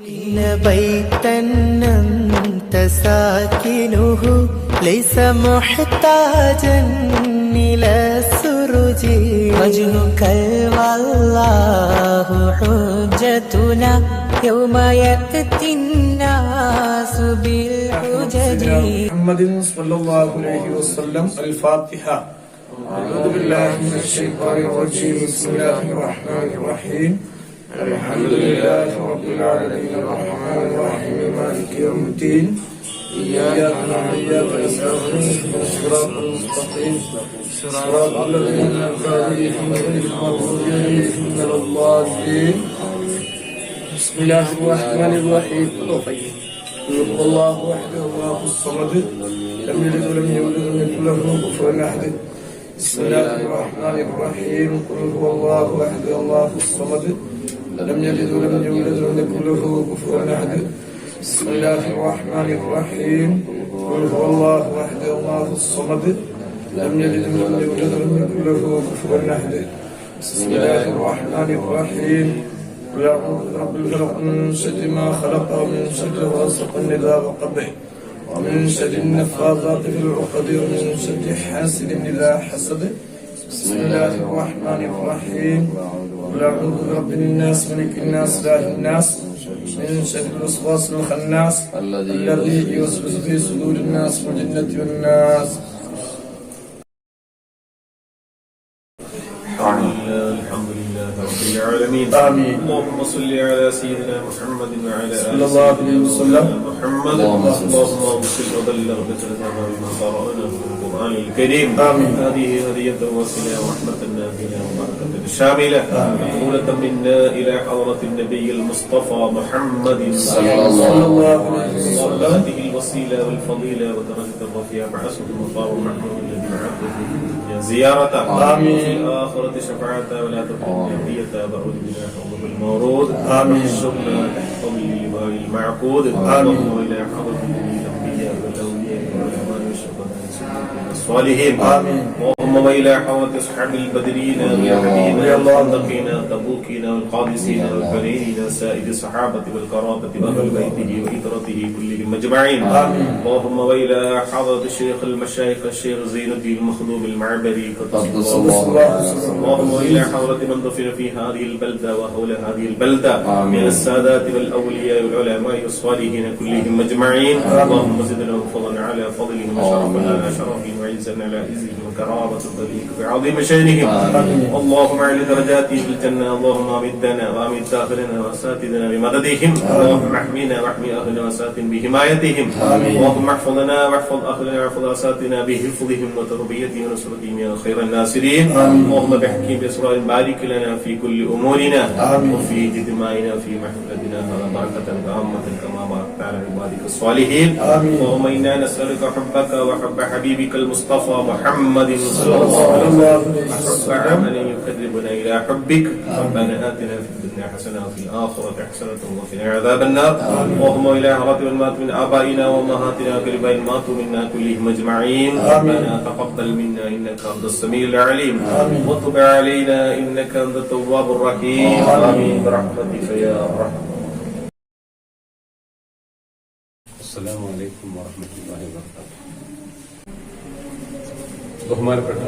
إن بيتا أنت ساكنه ليس محتاجا إلى السرج وجهك والله حجتنا يوم يأتي الناس بالحجج. محمد صلى الله عليه وسلم. الفاتحة. أعوذ بالله من الشيطان الرجيم. بسم الله الرحمن الرحيم. الحمد لله رب العالمين الرحمن الرحيم مالك يوم الدين. إياك نعبد وإياك نستعين اهدنا الصراط المستقيم صراط الذين أنعمت عليهم غير المغضوب عليهم ولا الضالين. بسم الله الرحمن الرحيم. قل الله وحده الله الصمد لم يلد ولم يولد ولم يكن له كفوا أحد. بسم الله الرحمن الرحيم. قل هو الله احد الله الصمد لم يلد ولم يولد ولم يكن له كفوا احد. بسم الله الرحمن الرحيم. قل هو الله احد الله الصمد لم يلد ولم يولد ولم يكن له كفوا احد. بسم الله الرحمن الرحيم. قل اعوذ برب الفلق من شر ما خلق ومن شر غاسق اذا وقب ومن شر النفاثات في العقد ومن شر حاسد إذا حسد. بسم الله الرحمن الرحيم. قل أعوذ برب الناس ملك الناس إله الناس من شر الوسواس الخناس الذي يوسوس في صدور الناس من الجنة والناس. الحمد لله رب العالمين. آمين. اللهم صل على سيدنا محمد وعلى آله صلى الله عليه وسلم. محمد. اللهم صل وبلغ بسرنا بما قرأنا في القرآن الكريم. آمين. هذه هدية وسيلة ورحمة نافلة وبركة شاملة مقبولة منا إلى حضرة النبي المصطفى محمد صلى الله عليه وسلم. هذه الوسيلة والفضيلة ودرجة الرفيعة بعثه المطار المحمود الذي معته زيارته. آمين. في الآخرة شفاعته ولا تكون هديته بعود بنا حوض المورود. آمين. شكرا تحت اللواء المعقود. آمين. إلى حضرة الأنبياء والأولياء والعلماء والشهداء والصالحين. آمين. اللهم وإلى حضرة أصحاب البدرين والمهاجرين والصديقين والتبوكين والقادسين والكريمين سائر الصحابة والقرابة وأهل بيته وإطرته كلهم أجمعين. آمين. اللهم وإلى حضرة الشيخ المشايخ الشيخ زين الدين المخدوم المعبري قدس الله. اللهم إلى حضرة من دفن في هذه البلدة وحول هذه البلدة من السادات والأولياء والعلماء والصالحين كلهم أجمعين. اللهم زدنا فضلا على فضلهم وشرفا على شرفهم وعزا على عزهم وكرامة ذلك بعظيم شأنهم. اللهم اعل درجاتهم في الجنة. اللهم أمدنا وأمد داخلنا وأساتذنا بمددهم. اللهم احمينا واحمي أهلنا وأساتذنا بحمايتهم. اللهم احفظنا واحفظ أهلنا واحفظ أساتذنا بحفظهم وتربيتهم ونصرتهم يا خير الناصرين. اللهم بحكيم بأسرار بارك لنا في كل أمورنا وفي دمائنا في محفلتنا هذا بركة عامة كما باركت على عبادك الصالحين. اللهم إنا نسألك حبك وحب حبيبك المصطفى محمد صلى الله عليه وسلم عملا يقربنا إلى حبك. ربنا آتنا في الدنيا حسنة وفي الآخرة حسنة وقنا عذاب النار. اللهم إلى حضرة من مات من آبائنا وأمهاتنا وقربائنا ماتوا منا كلهم أجمعين. ربنا تقبل منا إنك أنت السميع العليم وتب علينا إنك أنت التواب الرحيم. آمين برحمتك يا أرحم. السلام عليكم ورحمة الله وبركاته. ബഹുമാനപ്പെട്ട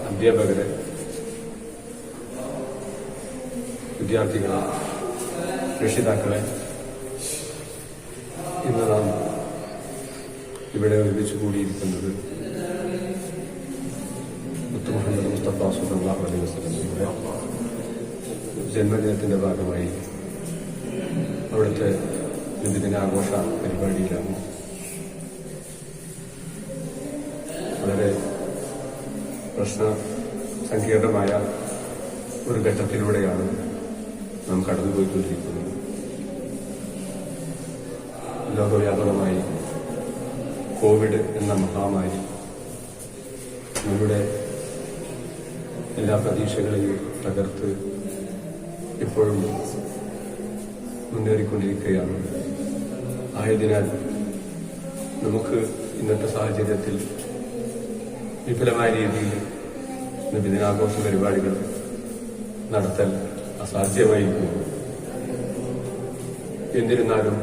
അധ്യാപകരെ, വിദ്യാർത്ഥികളെ, രക്ഷിതാക്കളെ, ഇന്ന് നാം ഇവിടെ ഒരുമിച്ച് കൂടിയിരിക്കുന്നത് മുത്ത് മുഹമ്മദ് മുസ്തഫ സ്വല്ലല്ലാഹു അലൈഹി വസല്ലമയുടെ ജന്മദിനത്തിന്റെ ഭാഗമായി അവിടുത്തെ ദിനാഘോഷ പരിപാടിയിലാണ്. വളരെ പ്രശ്ന സങ്കീർണമായ ഒരു ഘട്ടത്തിലൂടെയാണ് നാം കടന്നുപോയിക്കൊണ്ടിരിക്കുന്നത്. ലോകവ്യാപകമായി കോവിഡ് എന്ന മഹാമാരി നമ്മുടെ എല്ലാ പ്രതീക്ഷകളെയും തകർത്ത് ഇപ്പോഴും മുന്നേറിക്കൊണ്ടിരിക്കുകയാണ്. ആയതിനാൽ നമുക്ക് ഇന്നത്തെ സാഹചര്യത്തിൽ വിപുലമായ രീതിയിൽ ദിനാഘോഷ പരിപാടികൾ നടത്തൽ അസാധ്യമായിരിക്കുന്നു. എന്നിരുന്നാലും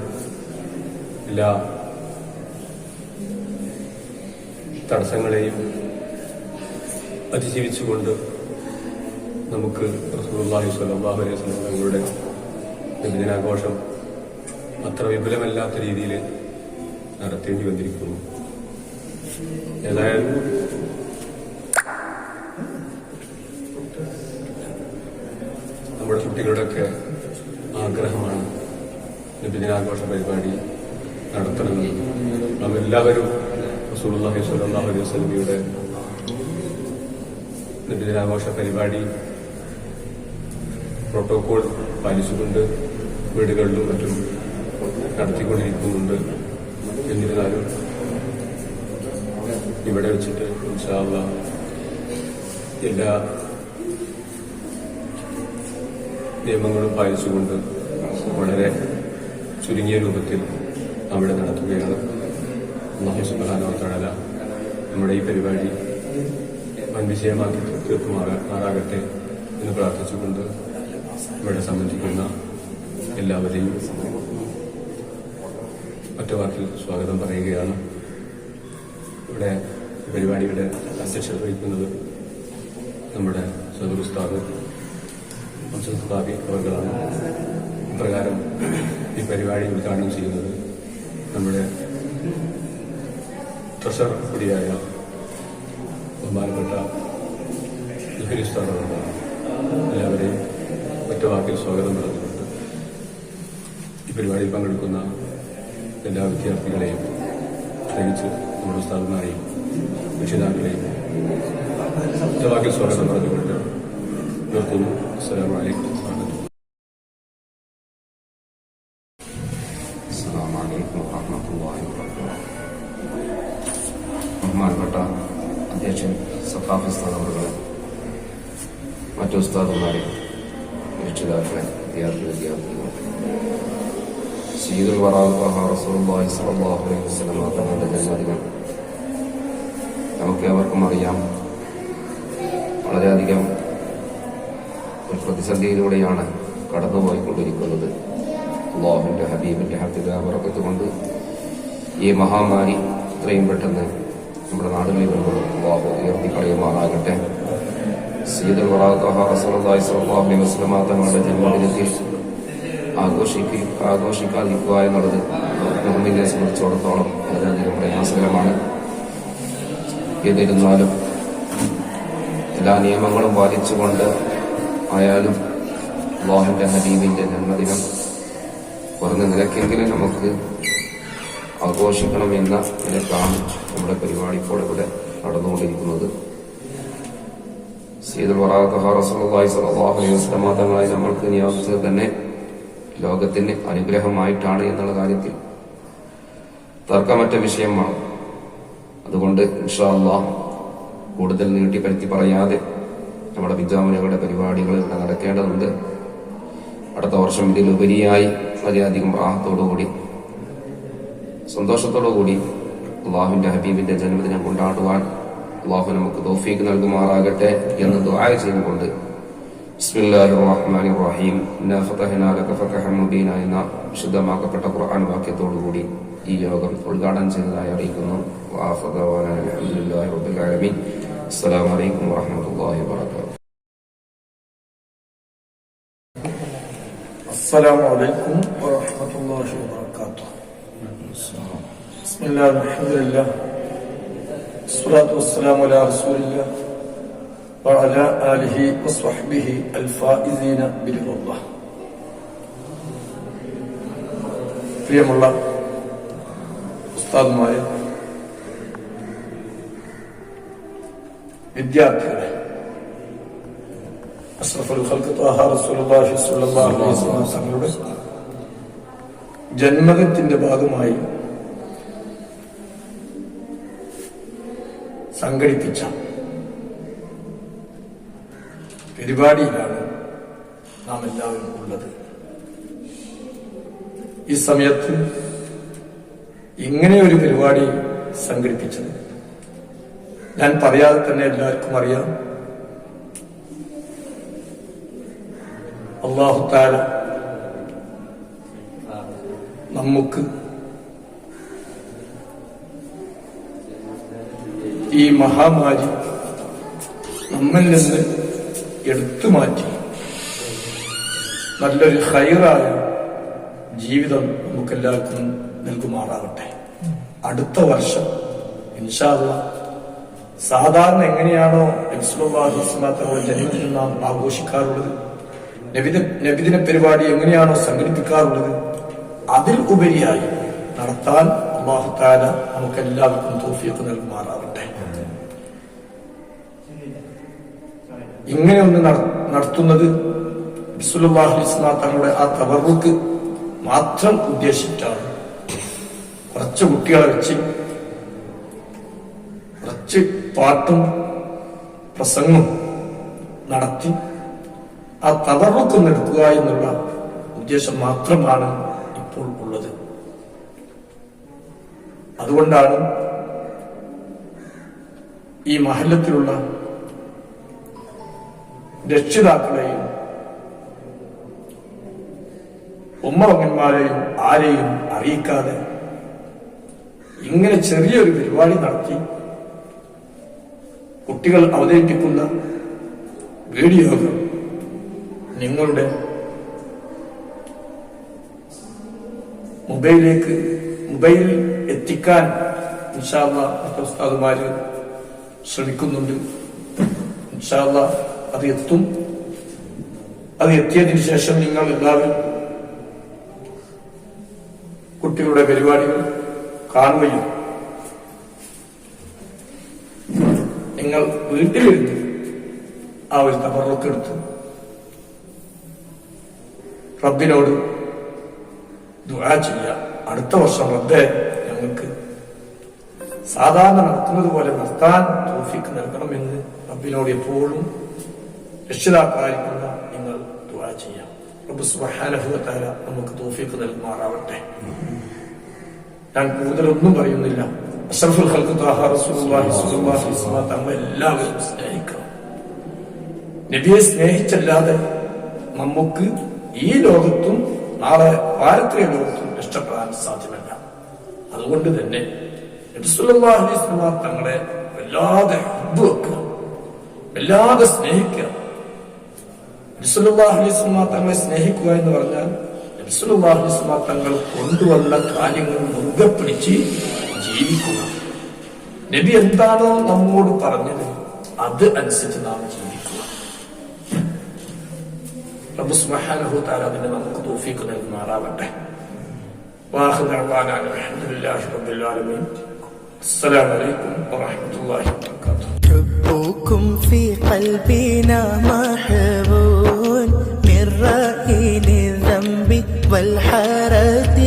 എല്ലാ തടസ്സങ്ങളെയും അതിജീവിച്ചുകൊണ്ട് നമുക്ക് റസൂലുള്ളാഹി സ്വല്ലല്ലാഹു അലൈഹി വസല്ലം തങ്ങളുടെ നബിദിനാഘോഷം അത്ര വിപുലമല്ലാത്ത രീതിയിൽ നടത്തേണ്ടി വന്നിരിക്കുന്നു. ഏതായാലും നമ്മുടെ കുട്ടികളുടെയൊക്കെ ആഗ്രഹമാണ് നബിദിനാഘോഷ പരിപാടി നടത്തണമെന്ന്. നാം എല്ലാവരും റസൂലുള്ളാഹി സ്വല്ലല്ലാഹു അലൈഹി വസല്ലമയുടെ നബിദിനാഘോഷ പരിപാടി പ്രോട്ടോകോൾ പാലിച്ചുകൊണ്ട് വീടുകളിലും മറ്റും നടത്തിക്കൊണ്ടിരിക്കുന്നുണ്ട്. എന്നിരുന്നാലും ഇവിടെ വെച്ചിട്ട് ഇൻഷാ അല്ലാഹ് എല്ലാ നിയമങ്ങളും പാലിച്ചുകൊണ്ട് വളരെ ചുരുങ്ങിയ രൂപത്തിൽ അവിടെ നടത്തുകയാണ്. അല്ലാഹു സുബ്ഹാനഹു വ തആല നമ്മുടെ ഈ പരിപാടി വൻവിജയമാക്കി തീർക്കുമാറാകട്ടെ എന്ന് പ്രാർത്ഥിച്ചുകൊണ്ട് ഇവിടെ സംബന്ധിക്കുന്ന എല്ലാവരെയും ഒറ്റ വാക്കിൽ സ്വാഗതം പറയുകയാണ്. ഇവിടെ പരിപാടിയുടെ അധ്യക്ഷത വഹിക്കുന്നത് നമ്മുടെ സദർ ഉസ്താദ് അബ്ദുൽ അവർകളാണ്. ഇപ്രകാരം ഈ പരിപാടി ഉദ്ഘാടനം ചെയ്യുന്നത് നമ്മുടെ ട്രഷറർ കൂടിയായ ബഹുമാനപ്പെട്ട ജുഹരി ഉസ്താദ് അവർകളാണ്. എല്ലാവരെയും ഒറ്റ വാക്കിൽ സ്വാഗതം പറഞ്ഞുകൊണ്ട് ഈ പരിപാടിയിൽ പങ്കെടുക്കുന്ന എല്ലാ വിദ്യാർത്ഥികളെയും പ്രത്യേകിച്ച് നമ്മുടെ ഉസ്താദുമാരെയും രക്ഷിതാക്കളെയും ഒറ്റ വാക്കിൽ സ്വാഗതം പറഞ്ഞുകൊണ്ട് നിർത്തുന്നു. അസ്സലാമു അലൈക്കും വറഹ്മത്തുള്ളാഹി വബറകാതുഹു. ബഹുമാനപ്പെട്ട അധ്യക്ഷൻ സഖാഫി ഉസ്താദ് അവരുടെ മറ്റു ഉസ്താദുമാരെ, രക്ഷിതാക്കളെ, വിദ്യാർത്ഥികൾ, സയ്യിദുൽ വറാ റസൂലുള്ളാഹി സ്വല്ലല്ലാഹു അലൈഹി വസല്ലം തങ്ങളുടെ ജന്മദിനം നമുക്ക് ഏവർക്കും അറിയാം. വളരെയധികം ഒരു പ്രതിസന്ധിയിലൂടെയാണ് കടന്നുപോയിക്കൊണ്ടിരിക്കുന്നത്. അല്ലാഹുവിന്റെ ഹബീബിന്റെ ഹബ്ബിന്റെ ബറക്കത്ത് കൊണ്ട് ഈ മഹാമാരി ഇത്രയും പെട്ടെന്ന് നമ്മുടെ നാടുകളിൽ വരുമ്പോൾ അല്ലാഹു ഉയർത്തിക്കളയുമാറാകട്ടെ. സയ്യിദുൽ വറാ റസൂലുള്ളാഹി സ്വല്ലല്ലാഹു അലൈഹി വസല്ലം തങ്ങളുടെ ജന്മദിനത്തിൽ ആഘോഷിക്കാതിരിക്കുക എന്നുള്ളത് മുഅ്മിനെ സംബന്ധിച്ചിടത്തോളം വളരെയധികം പ്രയാസകരമാണ്. എന്നിരുന്നാലും എല്ലാ നിയമങ്ങളും പാലിച്ചുകൊണ്ട് ആയാലും അല്ലാഹുവിന്റെ ഹബീബിന്റെ ജന്മദിനം കുറഞ്ഞ നിലയ്ക്കെങ്കിലും നമുക്ക് ആഘോഷിക്കണമെന്ന നിലക്കാണ് നമ്മുടെ പരിപാടി ഇപ്പോൾ ഇവിടെ നടന്നുകൊണ്ടിരിക്കുന്നത്. സയ്യിദുൽ വറാ റസൂലുള്ളാഹി സ്വല്ലല്ലാഹു അലൈഹി വസല്ലം തങ്ങളെ നമ്മൾക്ക് നിയോഗിച്ചത് തന്നെ ലോകത്തിന് അനുഗ്രഹമായിട്ടാണ് എന്നുള്ള കാര്യത്തിൽ തർക്കമറ്റ വിഷയമാണ്. അതുകൊണ്ട് ഇൻഷാ അല്ലാഹ് കൂടുതൽ നീട്ടിപ്പരത്തി പറയാതെ നമ്മുടെ വിദ്യാമുനികളുടെ പരിപാടികൾ ഇവിടെ നടക്കേണ്ടതുണ്ട്. അടുത്ത വർഷം ഇതിലുപരിയായി വളരെയധികം റാഹത്തോടുകൂടി സന്തോഷത്തോടുകൂടി അല്ലാഹുവിന്റെ ഹബീബിന്റെ ജന്മദിനം കൊണ്ടാടുവാൻ അല്ലാഹു നമുക്ക് തൗഫീഖ് നൽകുമാറാകട്ടെ എന്ന് ദുആ ചെയ്തുകൊണ്ട് ബിസ്മില്ലാഹിർ റഹ്മാനിർ റഹീം ഇന്നാ ഫതഹ്നാ ലക ഫതഹൻ മുബീന എന്ന വിശുദ്ധമാക്കപ്പെട്ട ഖുർആൻ വാക്യത്തോടുകൂടി ഈ യോഗം ഉദ്ഘാടനം ചെയ്തതായി അറിയിക്കുന്നു. അൽഹംദുലില്ലാഹി റബ്ബിൽ ആലമീൻ. അസ്സലാമു അലൈക്കും വറഹ്മത്തുള്ളാഹി വബറകാതുഹു. السلام عليكم ورحمة الله وبركاته. بسم الله الحمد لله والصلاة والسلام على رسول الله وعلى آله وصحبه الفائزين برضا الله. പ്രിയമുള്ള ഉസ്താദുമാരെ, വിദ്യാർത്ഥികളെ, അഷ്റഫുൽ ഖൽഖ് ത്വാഹ റസൂലുള്ളാഹി സ്വല്ലല്ലാഹു അലൈഹി വസല്ലം തങ്ങളുടെ ജന്മദിനത്തിന്റെ ഭാഗമായി സംഘടിപ്പിച്ച പരിപാടിയിലാണ് നാം എല്ലാവരും ഉള്ളത്. ഈ സമയത്ത് ഇങ്ങനെ ഒരു പരിപാടി സംഘടിപ്പിച്ചത് ഞാൻ പറയാതെ തന്നെ എല്ലാവർക്കും അറിയാം. അല്ലാഹു തആല നമുക്ക് ഈ മഹാമാരി നമ്മിൽ നിന്ന് എടുത്തു മാറ്റി നല്ലൊരു ഹൈറായ ജീവിതം നമുക്കെല്ലാവർക്കും നൽകുമാറാകട്ടെ. അടുത്ത വർഷം ഇൻഷാ അല്ലാഹ് സാധാരണ എങ്ങനെയാണോ തങ്ങളുടെ ജന്മദിനം നാം ആഘോഷിക്കാറുള്ളത്, നബിദിന പരിപാടി എങ്ങനെയാണോ സംഘടിപ്പിക്കാറുള്ളത്, അതിൽ ഉപരിയായി നടത്താൻ അല്ലാഹു തആല നമുക്കെല്ലാവർക്കും തൗഫീഖ് നൽകുമാറാകട്ടെ. ഇങ്ങനെ ഒന്ന് നടത്തുന്നത് റസൂലുള്ളാഹി സ്വല്ലല്ലാഹു അലൈഹി വസല്ലം തങ്ങളുടെ ആ തബറുക്ക് മാത്രം ഉദ്ദേശിച്ചാണ്. കുറച്ച് കുട്ടികളെ വെച്ച് കുറച്ച് പാട്ടും പ്രസംഗവും നടത്തി ആ തബറുക്ക് എടുക്കുക എന്നുള്ള ഉദ്ദേശം മാത്രമാണ് ഇപ്പോൾ ഉള്ളത്. അതുകൊണ്ടാണ് ഈ മഹല്ലത്തിലുള്ള രക്ഷിതാക്കളെയും ഉമ്മവങ്ങന്മാരെയും ആരെയും അറിയിക്കാതെ ഇങ്ങനെ ചെറിയൊരു പരിപാടി നടത്തി കുട്ടികൾ അവതരിപ്പിക്കുന്ന വീഡിയോകൾ നിങ്ങളുടെ മൊബൈലിൽ എത്തിക്കാൻ ഇൻഷാ അല്ലാഹ് ഉസ്താദുമാര് ശ്രമിക്കുന്നുണ്ട്. ഇൻഷാ അല്ലാഹ് അത് എത്തും. അത് എത്തിയതിനു ശേഷം നിങ്ങൾ എല്ലാവരും കുട്ടികളുടെ പരിപാടികൾ കാണുകയും നിങ്ങൾ വീട്ടിലിരുന്ന് ആ ഒരു തബറുക്കെടുത്ത് റബ്ബിനോട് ദുആ ചെയ്യുക. അടുത്ത വർഷം റബ്ബേ ഞങ്ങൾക്ക് സാധാരണ നടത്തുന്നത് പോലെ നടത്താൻ തൗഫീഖ് നൽകണമെന്ന് റബ്ബിനോട് എപ്പോഴും രക്ഷിതാക്കളായിരിക്കുന്ന നിങ്ങൾ ദുആ ചെയ്യാം. റബ്ബ് സുബ്ഹാനഹു വ തആല നമുക്ക് തൗഫീഖ് നൽകുമാറാവട്ടെ. ഞാൻ കൂടുതലൊന്നും പറയുന്നില്ല. അഷ്റഫുൽ ഖൽഖ് ത്വാഹ റസൂലുള്ളാഹി സ്വല്ലല്ലാഹു അലൈഹി വസല്ലം തങ്ങളെ എല്ലാവരും സ്നേഹിക്കണം. നബിയെ സ്നേഹിച്ചല്ലാതെ നമുക്ക് ഈ ലോകത്തും നാളെ പാരത്രിക ലോകത്തും രക്ഷപ്പെടാൻ സാധ്യമല്ല. അതുകൊണ്ട് തന്നെ നബി സല്ലല്ലാഹു അലൈഹി വസല്ലം തങ്ങളെ വല്ലാതെ ഹബ്ബ് വെക്കുക, വല്ലാതെ സ്നേഹിക്കുക. നബി സല്ലല്ലാഹു അലൈഹി വസല്ലം തങ്ങളെ സ്നേഹിക്കുക എന്ന് പറഞ്ഞാൽ നബി സല്ലല്ലാഹു അലൈഹി വസല്ലം തങ്ങൾ കൊണ്ടുവന്ന കാര്യങ്ങൾ മുറുകെ പിടിച്ച് ജീവിക്കുക. നബി എന്താണോ നമ്മോട് പറഞ്ഞത് അത് അനുസരിച്ച് നാം ജീവിക്കുക. റബ്ബ് സുബ്ഹാനഹു വ തആല അതിനെ നമുക്ക് തൗഫീഖ് നൽകുമാറാവട്ടെ. വാഖിറു ദഅ്വാനാ അൽഹംദുലില്ലാഹി റബ്ബിൽ ആലമീൻ. അസ്സലാമു അലൈക്കും വറഹ്മത്തുള്ളാഹി വബറകാതുഹു. حبكم في قلبنا محبون من رائل الذنب والحرد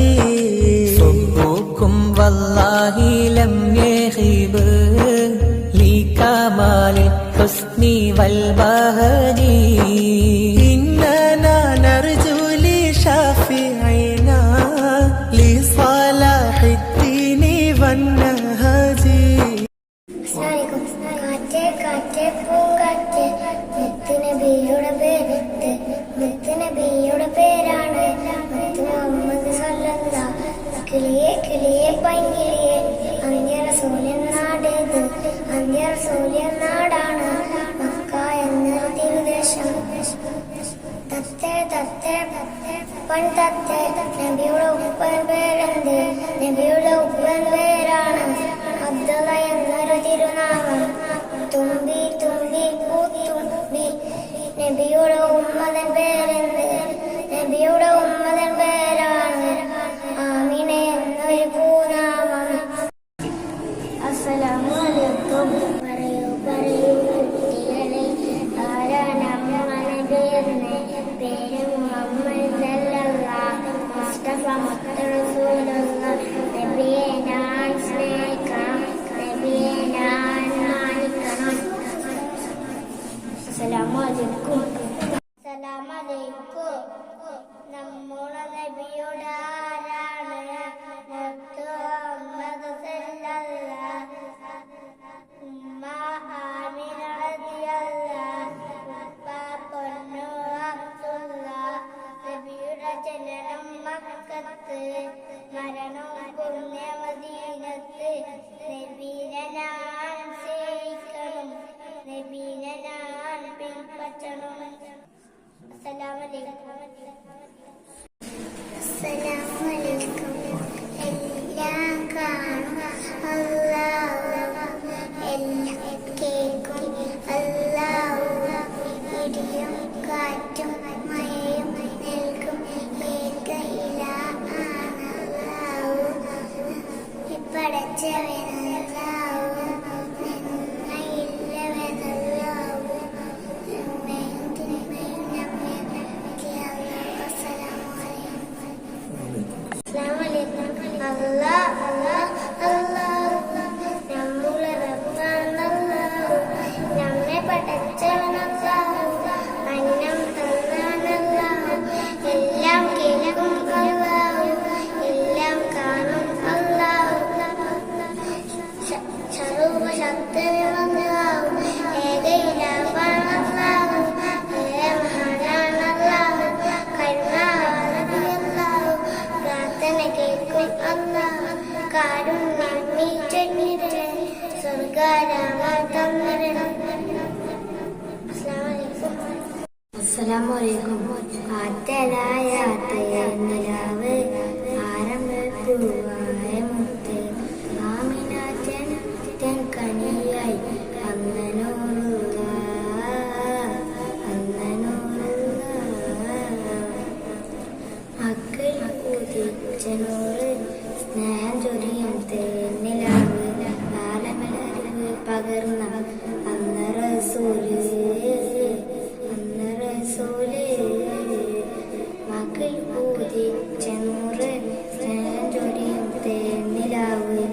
صبكم والله لم يخيب لكمال الحسن والبهج إننا نرجو لشافعنا لصلاح الدين والنهج. കാറ്റേ പൂങ്കാറ്റേ മുത്തുനബിയുടെ പേരെടുത്ത് മുത്തുനബിയുടെ പേരാണ് മുഹമ്മദ് സല്ലല്ലാഹു. കിളിയെ കിളിയെ പൈങ്കിളിയെ അന്യറസൂലിൻ നാടേത് അന്യറസൂലിൻ നാടാണ് മക്ക എന്നൊരു തിരുദേശം. തത്തേ തത്തേ പൺതത്തേ നബിയുടെ ഉപ്പൻ പേരെന്ത് നബിയുടെ ഉപ്പൻ പേരാണ് അബ്ദുള്ള എന്നൊരു തിരുനാമം. തുമ്പി തുമ്പി പൂത്തുമ്പി നബിയുടെ ഉമ്മതൻ പേരെന്ത് നബിയുടെ ഉമ്മതൻ പേരാണ് ആമിന എന്നൊരു പൂനാമം. അസ്സലാമു അലൈക്കും. പറയൂ പറയൂ കുട്ടികളെ ആരാണ് നബിയെന്ന് പേര് മുഹമ്മദ് സല്ലല്ലാഹു മുസ്തഫ മുത്ത് റസൂലുള്ളാഹ്. നബിയെ ഞാൻ സ്നേഹിക്കണം, നബിയെ ഞാൻ മാനിക്കണം. അസ്സലാമലൈക്കും. അസ്സലാമലൈക്കും. നമ്മുടെ നബിയുടെ ആരാണ് മുത്ത് മുഹമ്മദ് സല്ലല്ലാഹു. ഉമ്മ ആമിന റളിയല്ലാഹു. ഉപ്പ പൊന്നു അബ്ദുള്ള. നബിയുടെ ജനനം മക്കത്ത് നമ്മുടെ റബ്ബാണല്ലാഹു, നമ്മെ പടച്ചവനല്ലാഹു, അന്നം തന്നാനല്ലാഹു, എല്ലാം കേൾക്കും അല്ലാഹു, എല്ലാം കാണും അല്ലാഹു, സർവശക്തനുമല്ലാഹു, ഏകയിലാവാണല്ലാഹു, മഹാനാണല്ലാഹു, കരുണാവാനല്ലാഹു, പ്രാർത്ഥന കേൾക്കും അല്ലാഹു, കാരുണ്യം നീ ചൊല്ലിടണേ, സ്വർഗ്ഗരാമ തന്നിടണം. അസ്സലാമു അലൈക്കും. ആറ്റലായ നിലാവ്, ആരംഭപ്പൂവായ മുത്ത്, ആമിനാറ്റൻ തെൻകനിയായി അന്നനൂറുള്ള മക്കൾ ഉദിച്ചനൂറ്, സ്നേഹം ചൊരിയും തേനിലാവ്, കാലമലറിവ് പകർന്ന അന്ന റസൂല്, മക്കൾ ഉദിച്ചനൂറ്, സ്നേഹം ചൊരിയും തേനിലാവ്,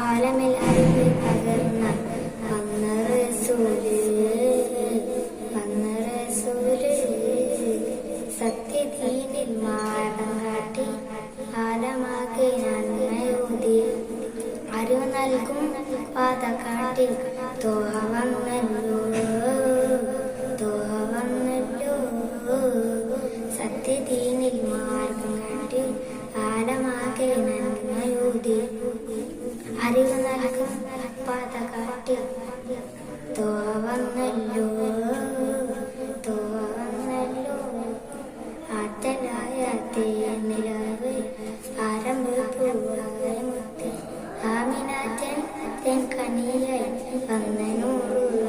ആലമലറിവ് പകർന്ന അന്ന റസൂല്, സത്യദീനിൽ മാർഗം കാട്ടി ആലമാകെ നന്മയോതി, അറിവ് നൽകും പാത കാട്ടി തോഹ വന്നല്ലോ. സത്യദീനിൽ മാർഗം കാട്ടി ആലമാകെ നന്മയോതി, അറിവ് നൽകും പാത കാട്ടി തോഹ വന്നല്ലോ. ആറ്റലായ തേനിലാവ്, ആരംഭപ്പൂവായ മുത്ത്, ആമിനാറ്റൻ തെൻകനിയായി അന്നനൂറുള്ള.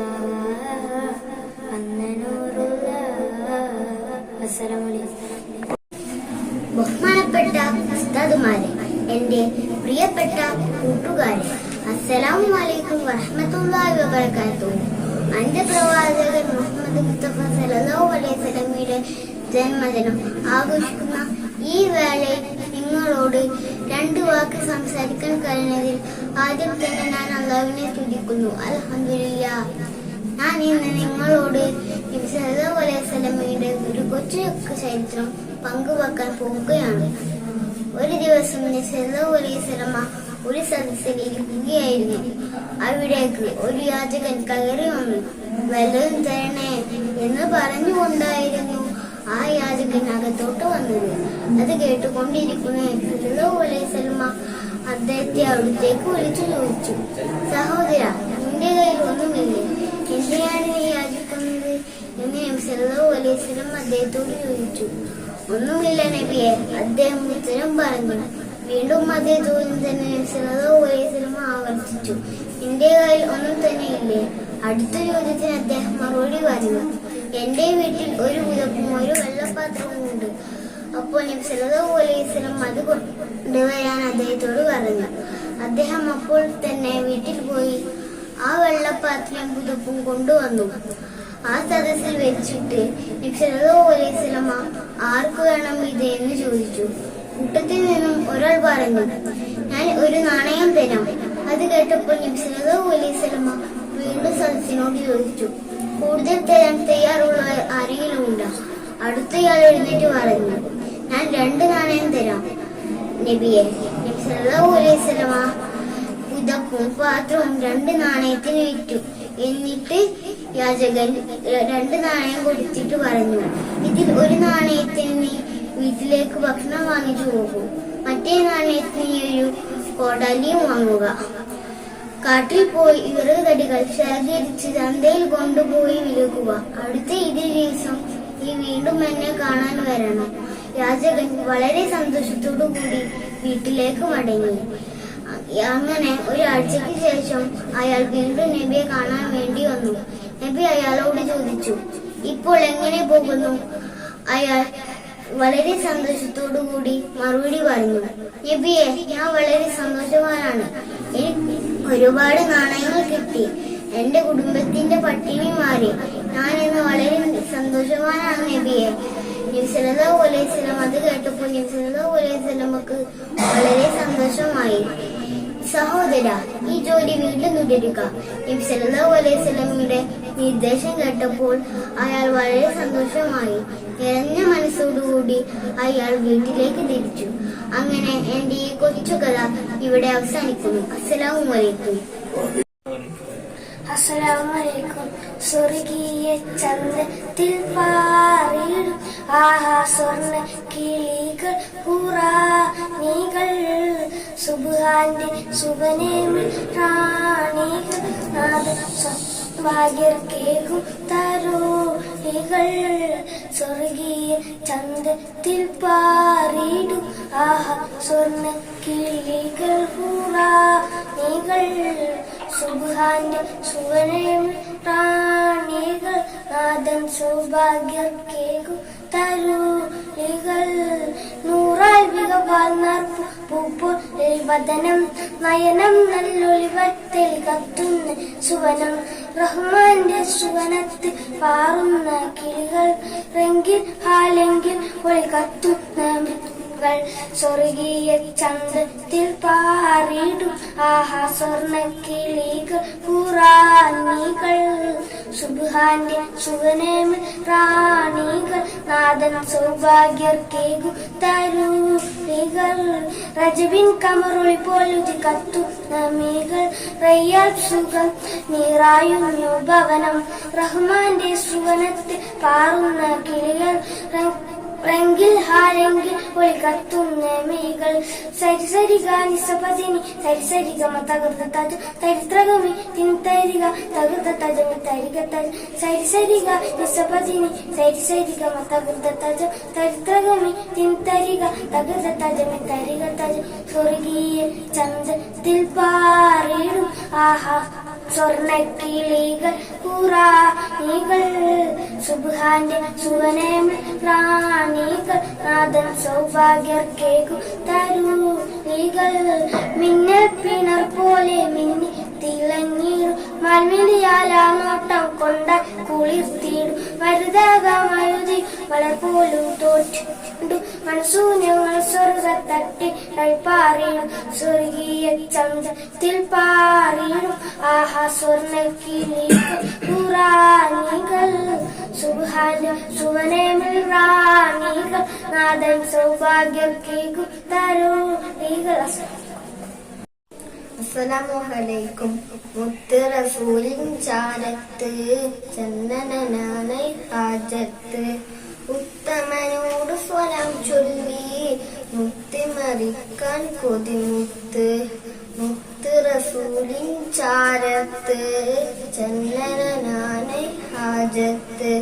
ബഹുമാനപ്പെട്ട ഉസ്താദുമാരെ, എന്റെ പ്രിയപ്പെട്ട കൂട്ടുകാരെ, അസ്സലാമു അലൈക്കും വറഹ്മത്തുള്ളാഹി വബറകാതുഹു. അന്ത്യപ്രവാചകൻ മുഹമ്മദ് മുസ്തഫ സല്ലല്ലാഹു അലൈഹി വസല്ലമയുടെ ജന്മദിനം ആഘോഷിക്കുന്ന ഈ വേളയിൽ നിങ്ങളോട് രണ്ട് വാക്ക് സംസാരിക്കാൻ കഴിഞ്ഞതിൽ ആദ്യം തന്നെ ഞാൻ അല്ലാഹുവിനെ സ്തുതിക്കുന്നു. അൽഹംദുലില്ലാഹ്. ഞാൻ ഇന്ന് നിങ്ങളോട് നബി സല്ലല്ലാഹു അലൈഹി വസല്ലമയുടെ ഒരു കൊച്ചു ചരിത്രം പങ്കുവെക്കാൻ പോവുകയാണ്. ഒരു ദിവസം നബി സല്ലല്ലാഹു അലൈഹി വസല്ലമ ഒരു സദസ്സിൽ ഇരിക്കുകയായിരുന്നു. അവിടേക്ക് ഒരു യാചകൻ കയറി വന്നു. വല്ലതും തരണേ എന്ന് പറഞ്ഞുകൊണ്ടായിരുന്നു ആ യാചകൻ അകത്തോട്ട് വന്നത്. അത് കേട്ടുകൊണ്ടിരിക്കുന്ന നബി സല്ലല്ലാഹു അലൈഹി വസല്ലമ അദ്ദേഹത്തെ അവിടത്തേക്ക് വിളിച്ചു ചോദിച്ചു, സഹോദര, നിന്റെ കയ്യിൽ ഒന്നുമില്ലേ? എന്തിനാണ് നീ യാചിക്കുന്നത് എന്ന് നബി സല്ലല്ലാഹു അലൈഹി വസല്ലം അദ്ദേഹത്തോട് ചോദിച്ചു. ഒന്നുമില്ല നബിയെ, അദ്ദേഹം ഉത്തരം പറഞ്ഞു. വീണ്ടും അതേ ചോദ്യം തന്നെ നബി സല്ലല്ലാഹു അലൈഹി വസല്ലം ആവർത്തിച്ചു. എന്റെ കയ്യിൽ ഒന്നും തന്നെ ഇല്ലേ? അടുത്ത ചോദ്യത്തിന് അദ്ദേഹം മറുപടി പറഞ്ഞു, എന്റെ വീട്ടിൽ ഒരു പുതപ്പും ഒരു വെള്ളപ്പാത്രവും ഉണ്ട്. അപ്പോൾ നബി സല്ലല്ലാഹു അലൈഹി വസല്ലം അത് കൊണ്ടുവരാൻ അദ്ദേഹത്തോട് പറഞ്ഞു. അദ്ദേഹം അപ്പോൾ തന്നെ വീട്ടിൽ പോയി ആ വെള്ളപ്പാത്രവും പുതപ്പും കൊണ്ടുവന്നു. ആ സദസ്സിൽ വെച്ചിട്ട് നബി സല്ലല്ലാഹു അലൈഹി വസല്ലം ആർക്ക് വേണം ഇത് എന്ന് ചോദിച്ചു. കൂട്ടത്തിൽ നിന്നും ഒരാൾ പറഞ്ഞു, ഞാൻ ഒരു നാണയം തരാം. അത് കേട്ടപ്പോൾ നബി സല്ലല്ലാഹു അലൈഹി വസല്ലം വീണ്ടും സദസ്സിനോട് ചോദിച്ചു, കൂടുതൽ തരാൻ തയ്യാറുള്ള ആരെങ്കിലും ഉണ്ടോ? അടുത്തയാൾ എഴുന്നേറ്റ് പറഞ്ഞു, ഞാൻ 2 നാണയം തരാം നബിയെ. നബി സല്ലല്ലാഹു അലൈഹി വസല്ലം പുതപ്പും പാത്രവും 2 നാണയത്തിന് വിറ്റു. എന്നിട്ട് യാചകൻ 2 നാണയം കൊടുത്തിട്ട് പറഞ്ഞു, ഇതിൽ ഒരു നാണയത്തിന് നീ വീട്ടിലേക്ക് ഭക്ഷണം വാങ്ങിച്ചു പോകും, മറ്റേ നാണയത്തിന് ഒരു കോടാലിയും വാങ്ങുക. കാട്ടിൽ പോയി വിറക് തടികൾ ശേഖരിച്ച് ചന്തയിൽ കൊണ്ടുപോയി വിൽക്കുക. അടുത്ത ഇതേ ദിവസം നീ വീണ്ടും എന്നെ കാണാൻ വരണം. യാചകൻ വളരെ സന്തോഷത്തോടു കൂടി വീട്ടിലേക്ക് മടങ്ങി. അങ്ങനെ ഒരാഴ്ചയ്ക്ക് ശേഷം അയാൾ വീണ്ടും നബിയെ കാണാൻ വേണ്ടി വന്നു. നബി അയാളോട് ചോദിച്ചു, ഇപ്പോൾ എങ്ങനെ പോകുന്നു? അയാൾ വളരെ സന്തോഷത്തോടു കൂടി മറുപടി പറഞ്ഞു, നബിയെ, ഞാൻ വളരെ സന്തോഷവാനാണ്. എനിക്ക് ഒരുപാട് നാണയങ്ങൾ കിട്ടി. എന്റെ കുടുംബത്തിന്റെ പട്ടിണി മാറി. ഞാൻ ഇന്ന് വളരെ സന്തോഷവാനാണ് നബിയെ. നബി സല്ലല്ലാഹു അലൈഹി വസല്ലം അത് കേട്ടപ്പോൾ നബി സല്ലല്ലാഹു അലൈഹി വസല്ലമക്ക് വളരെ സന്തോഷമായി. സഹോദര, ഈ ജോലി വീണ്ടും തുടരുക. നബി സല്ലല്ലാഹു അലൈഹി വസല്ലമയുടെ നിർദ്ദേശം കേട്ടപ്പോൾ അയാൾ വളരെ സന്തോഷമായി. നിറഞ്ഞ മനസ്സോടുകൂടി അയാൾ വീട്ടിലേക്ക് തിരിച്ചു. അങ്ങനെ എന്റെ ഈ കൊച്ചു കഥ ഇവിടെ അവസാനിക്കുന്നു. അസ്സലാമു അലൈക്കും. അസ്സലാമലൈക്കും. സ്വർഗീയ ചന്ദ്രത്തിൽ പാറിയിടും ആഹാ സ്വർണ്ണ കിളികൾ ഹുറാനികൾ സുബ്ഹാന്റെ സുബനേമി റാണികൾ ഭാഗ്യർക്കേകും തരോളികൾ സ്വർഗീയ ചന്ദ്രത്തിൽ പാറിയിടും ആഹാ സ്വർണ്ണ കിളികൾ ഹുറാനികൾ സുബ്ഹാന്റെ സുവനേമി റാണികൾ നാദൻ സൗഭാഗ്യർക്കേകും തരുളികൾ നൂറാൽ വികപാൽ നർപ്പു പൂപ്പോൾ ബദനം നയനം നല്ലൊളിവത്തെളി കത്തുന്ന സുവനം റഹ്മാന്റെ സുവനത്തിൽ പാറുന്ന കിളികൾ റെങ്കിൽ ഹാലെങ്കിൽ ഒളി കത്തുന്ന സ്വർഗീയ ചന്ദ്രത്തിൽ പാറിയിടും ആഹാ സ്വർണ്ണ കിളികൾ ഹുറാനികൾ സുബ്ഹാന്റെ സുവനേമി റാണികൾ നാദൻ സൗഭാഗ്യർക്കേകും തരുളികൾ റജബിൻ കമറൊളി പോലുതി കത്തുന്ന മീകൾ റയ്യാൽ സുഖം നീറായുന്നു ഭവനം റഹ്മാന്റെ സുവനത്തിൽ പാറുന്ന കിളികൾ റെങ്കിൽ ഹാരെങ്കിൽ ഒളി കത്തുന്ന മീകൾ സരിസരിക നിസപതിനി സരിസരിഗമ തകർത്ത തജു ചരിത്രഗമി തിൻതരിക തകർത്ത തജമി തരിക തജു സരിസരിക നിസപതിനി സരിസരിഗമ തകർത്ത തജു ചരിത്രഗമി തിൻതരിക തകർത്ത തജമി തരിക തജു സ്വർഗീയ ചന്ദ്രത്തിൽ പാറിയിടും ആഹാ സ്വർണ്ണക്കിളികൾ ഹുറാനികൾ സുബ്ഹാന്റെ സുവനേമി റാണികൾ നാദൻ സൗഭാഗ്യർക്കേകും തരുളികൾ മിന്നൽ പിണർ പോലെ മിന്നി തിളങ്ങിയിടും മൽമിലിയാലാ നോട്ടം കൊണ്ട കുളിർത്തിയിടും മരുതാകമയുതി വളർപോലും തോറ്റിട്ടു മനസ്സൂന്യങ്ങൾ സ്വർഗത്തട്ടി പാറിയിടും സ്വർഗീയ ചന്ദ്രത്തിൽ പാറിയിടും ആഹാ സ്വർണ്ണക്കിളികൾ ഹുറാനികൾ സുബ്ഹാന്റെ സുവനേമി റാണികൾ നാദൻ സൗഭാഗ്യർക്കേകും തരുളികൾ. അസ്സലാമു മുത്ത് റസൂലിൻ ചാരത്ത് ചന്ദനനാണൈ ഹാജത്ത് ഉത്തമനോട് സ്വലാം ചൊല്ലി മുത്തിമറിക്കാൻ കൊതിമുത്ത് മുത്ത് റസൂലിൻ ചാരത്ത് ചന്ദനനാണൈ ഹാജത്ത്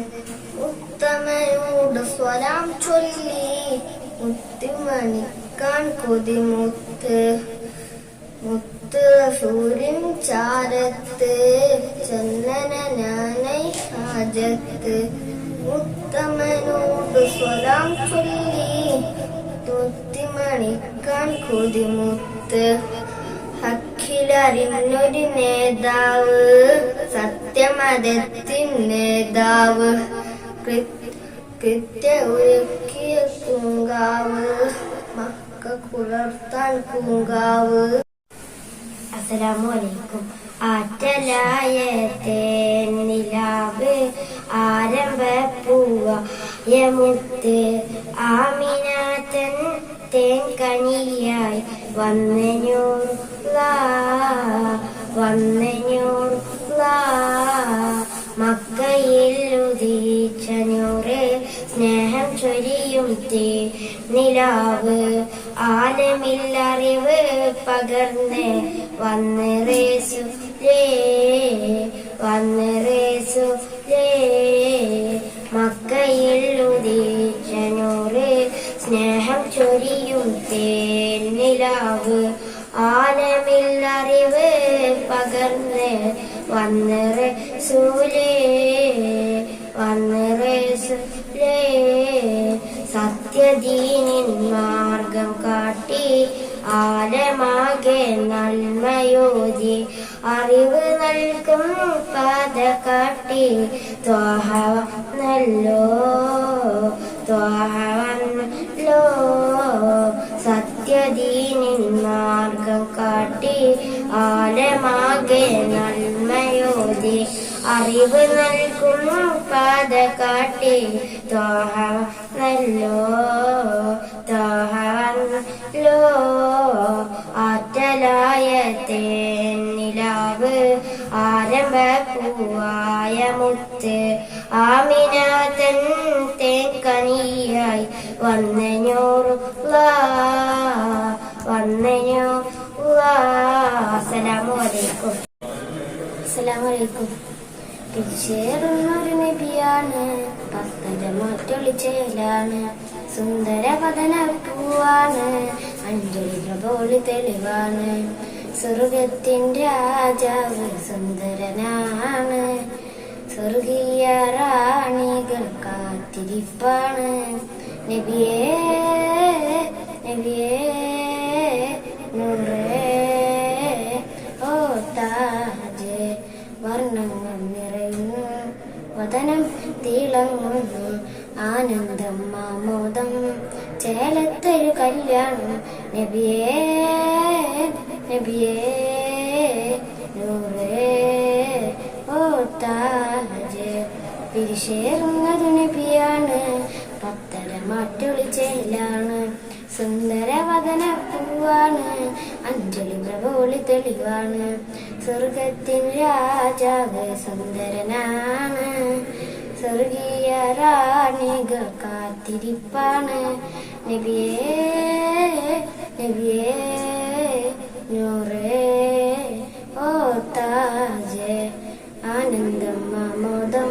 ഉത്തമനോട് സ്വലാം ചൊല്ലി മുത്തിമണിക്കാൻ കൊതിമുത്ത് മുത്ത് റസൂലിൻ ചാരത്ത് ചന്ദനനാണൈ ഹാജത്ത് ഉത്തമനോട് സ്വലാം ചൊല്ലി മുത്തിമണിക്കാൻ കൊതിമുത്ത് അഖിലറിഞ്ഞൊരു നേതാവ് സത്യമതത്തിൻ നേതാവ് കൃത്യ ഒരുക്കിയ പൂങ്കാവ് മക്ക പുലർത്താൻ പൂങ്കാവ്. അസ്സലാമു അലൈക്കും. ആറ്റലായ തേനിലാവ് ആരംഭ പൂവയമുത്ത് ആമിനാത്തൻ തേൻ കനിയായി വന്നൂറുള്ള മക്കയിൽ ഉദിച്ച നൂറ് സ്നേഹം ചൊരിയും നിലാവ് ആലമില്ലറിവ് പകർന്ന് വന്ന് റസൂലേ മക്കയിൽ ഉദിച്ച നൂറ് സ്നേഹം ചൊരിയും നിലാവ് ആലമില്ലറിവ് പകർന്ന് വന്ന് റസൂലേ സത്യദീനിൻ മാർഗം കാട്ടി ആലമാകെ നന്മയോതി അറിവ് നൽകും പാത കാട്ടി ത്വാഹവന്നല്ലോ സത്യദീനിൻ മാർഗം കാട്ടി ആലമാകെ നന്മയോതി അറിവ് നൽകും പാത കാട്ടി ത്വാഹവല്ലോ ആറ്റലായ തേനിലാവ് ആരംഭ പൂവായ മുത്ത് ആമിനാതൻ തേൻകനിയായി അസ്സലാമലൈക്കും. തിരിച്ചേറുന്നൊരു നബിയാണ്, പത്തര മാറ്റൊളിച്ചേലാണ്, സുന്ദര പതന പൂവാണ്, അഞ്ജലി പ്രഭോളി തെളിവാണ്, സ്വർഗത്തിൻ രാജാവ് സുന്ദരനാണ്, സ്വർഗീയ റാണികൾ കാത്തിരിപ്പാണ്. നബിയേ നബിയേ നൂറേ ഓ താജ് വർണ്ണങ്ങൾ നിറയുന്നു, വദനം തിളങ്ങുന്നു, ആനന്ദം ആമോദം ചേലത്തൊരു കല്യാണം. നബിയേ നബിയേ നൂറേ ഓ താജ് പിരിശേറുന്നത് നബിയാണ്, പത്തര മാറ്റൊളിച്ചേലാണ്, സുന്ദര വദന പൂവാണ്, അഞ്ജലി പ്രഭോളി തെളിവാണ്, സ്വർഗത്തിൻ രാജാവ് സുന്ദരനാണ്, സ്വർഗീയ റാണികൾ കാത്തിരിപ്പാണ്. നബിയേ നബിയേ നൂറേ ഓ താജ് ആനന്ദം ആമോദം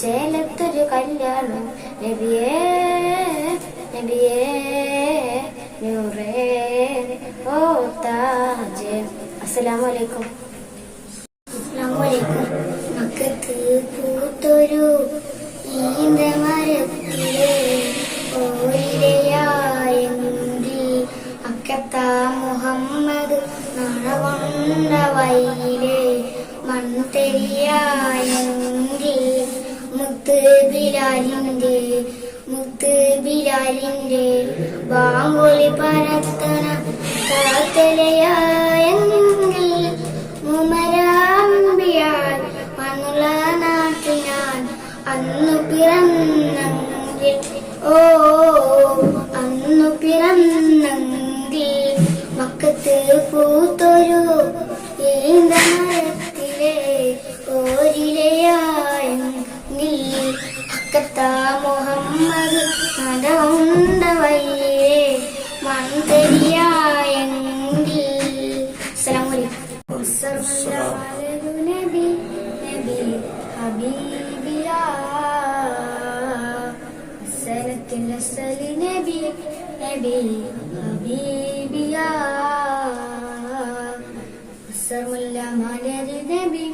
ചേലത്തൊരു കല്യാണം. നബിയേ നബിയേ നൂറേ ഓ താജ്. അസ്സലാമലൈക്കും. മക്കത്ത് പൂത്തൊരു ഈന്തമരത്തിലെ ഓരിരയായെങ്കിൽ അക്കത്താ മുഹമ്മദ് നടകൊണ്ട വൈയിലെ മൺതെരിയായെങ്കിൽ മുത്ത് ബിലാലിന്റെ ബാങ്കുളി പരത്തണ കാത്തലയായെങ്കിൽ മുമരാമ്പിയാൽ മണ്ണുള്ള നാട്ടിനാൻ അന്നു പിറന്നെങ്കിൽ അന്നു പിറന്നെങ്കിൽ മക്കത്ത് പൂത്തൊരു ഈന്തമരത്തിലെ ഓരിലയായെങ്കിൽ അക്കത്താ മുഹമ്മദ് നടകൊണ്ട വയ്യേ മൺതെരിയായെങ്കിൽ. അസ്സലാമു അലൈക്കും. നബി ഹബീബിയാ അസ്സലത്തിൽ അസ്സലി നബി ഹബീബിയാ അസ്സമുല്ല മലരി നബി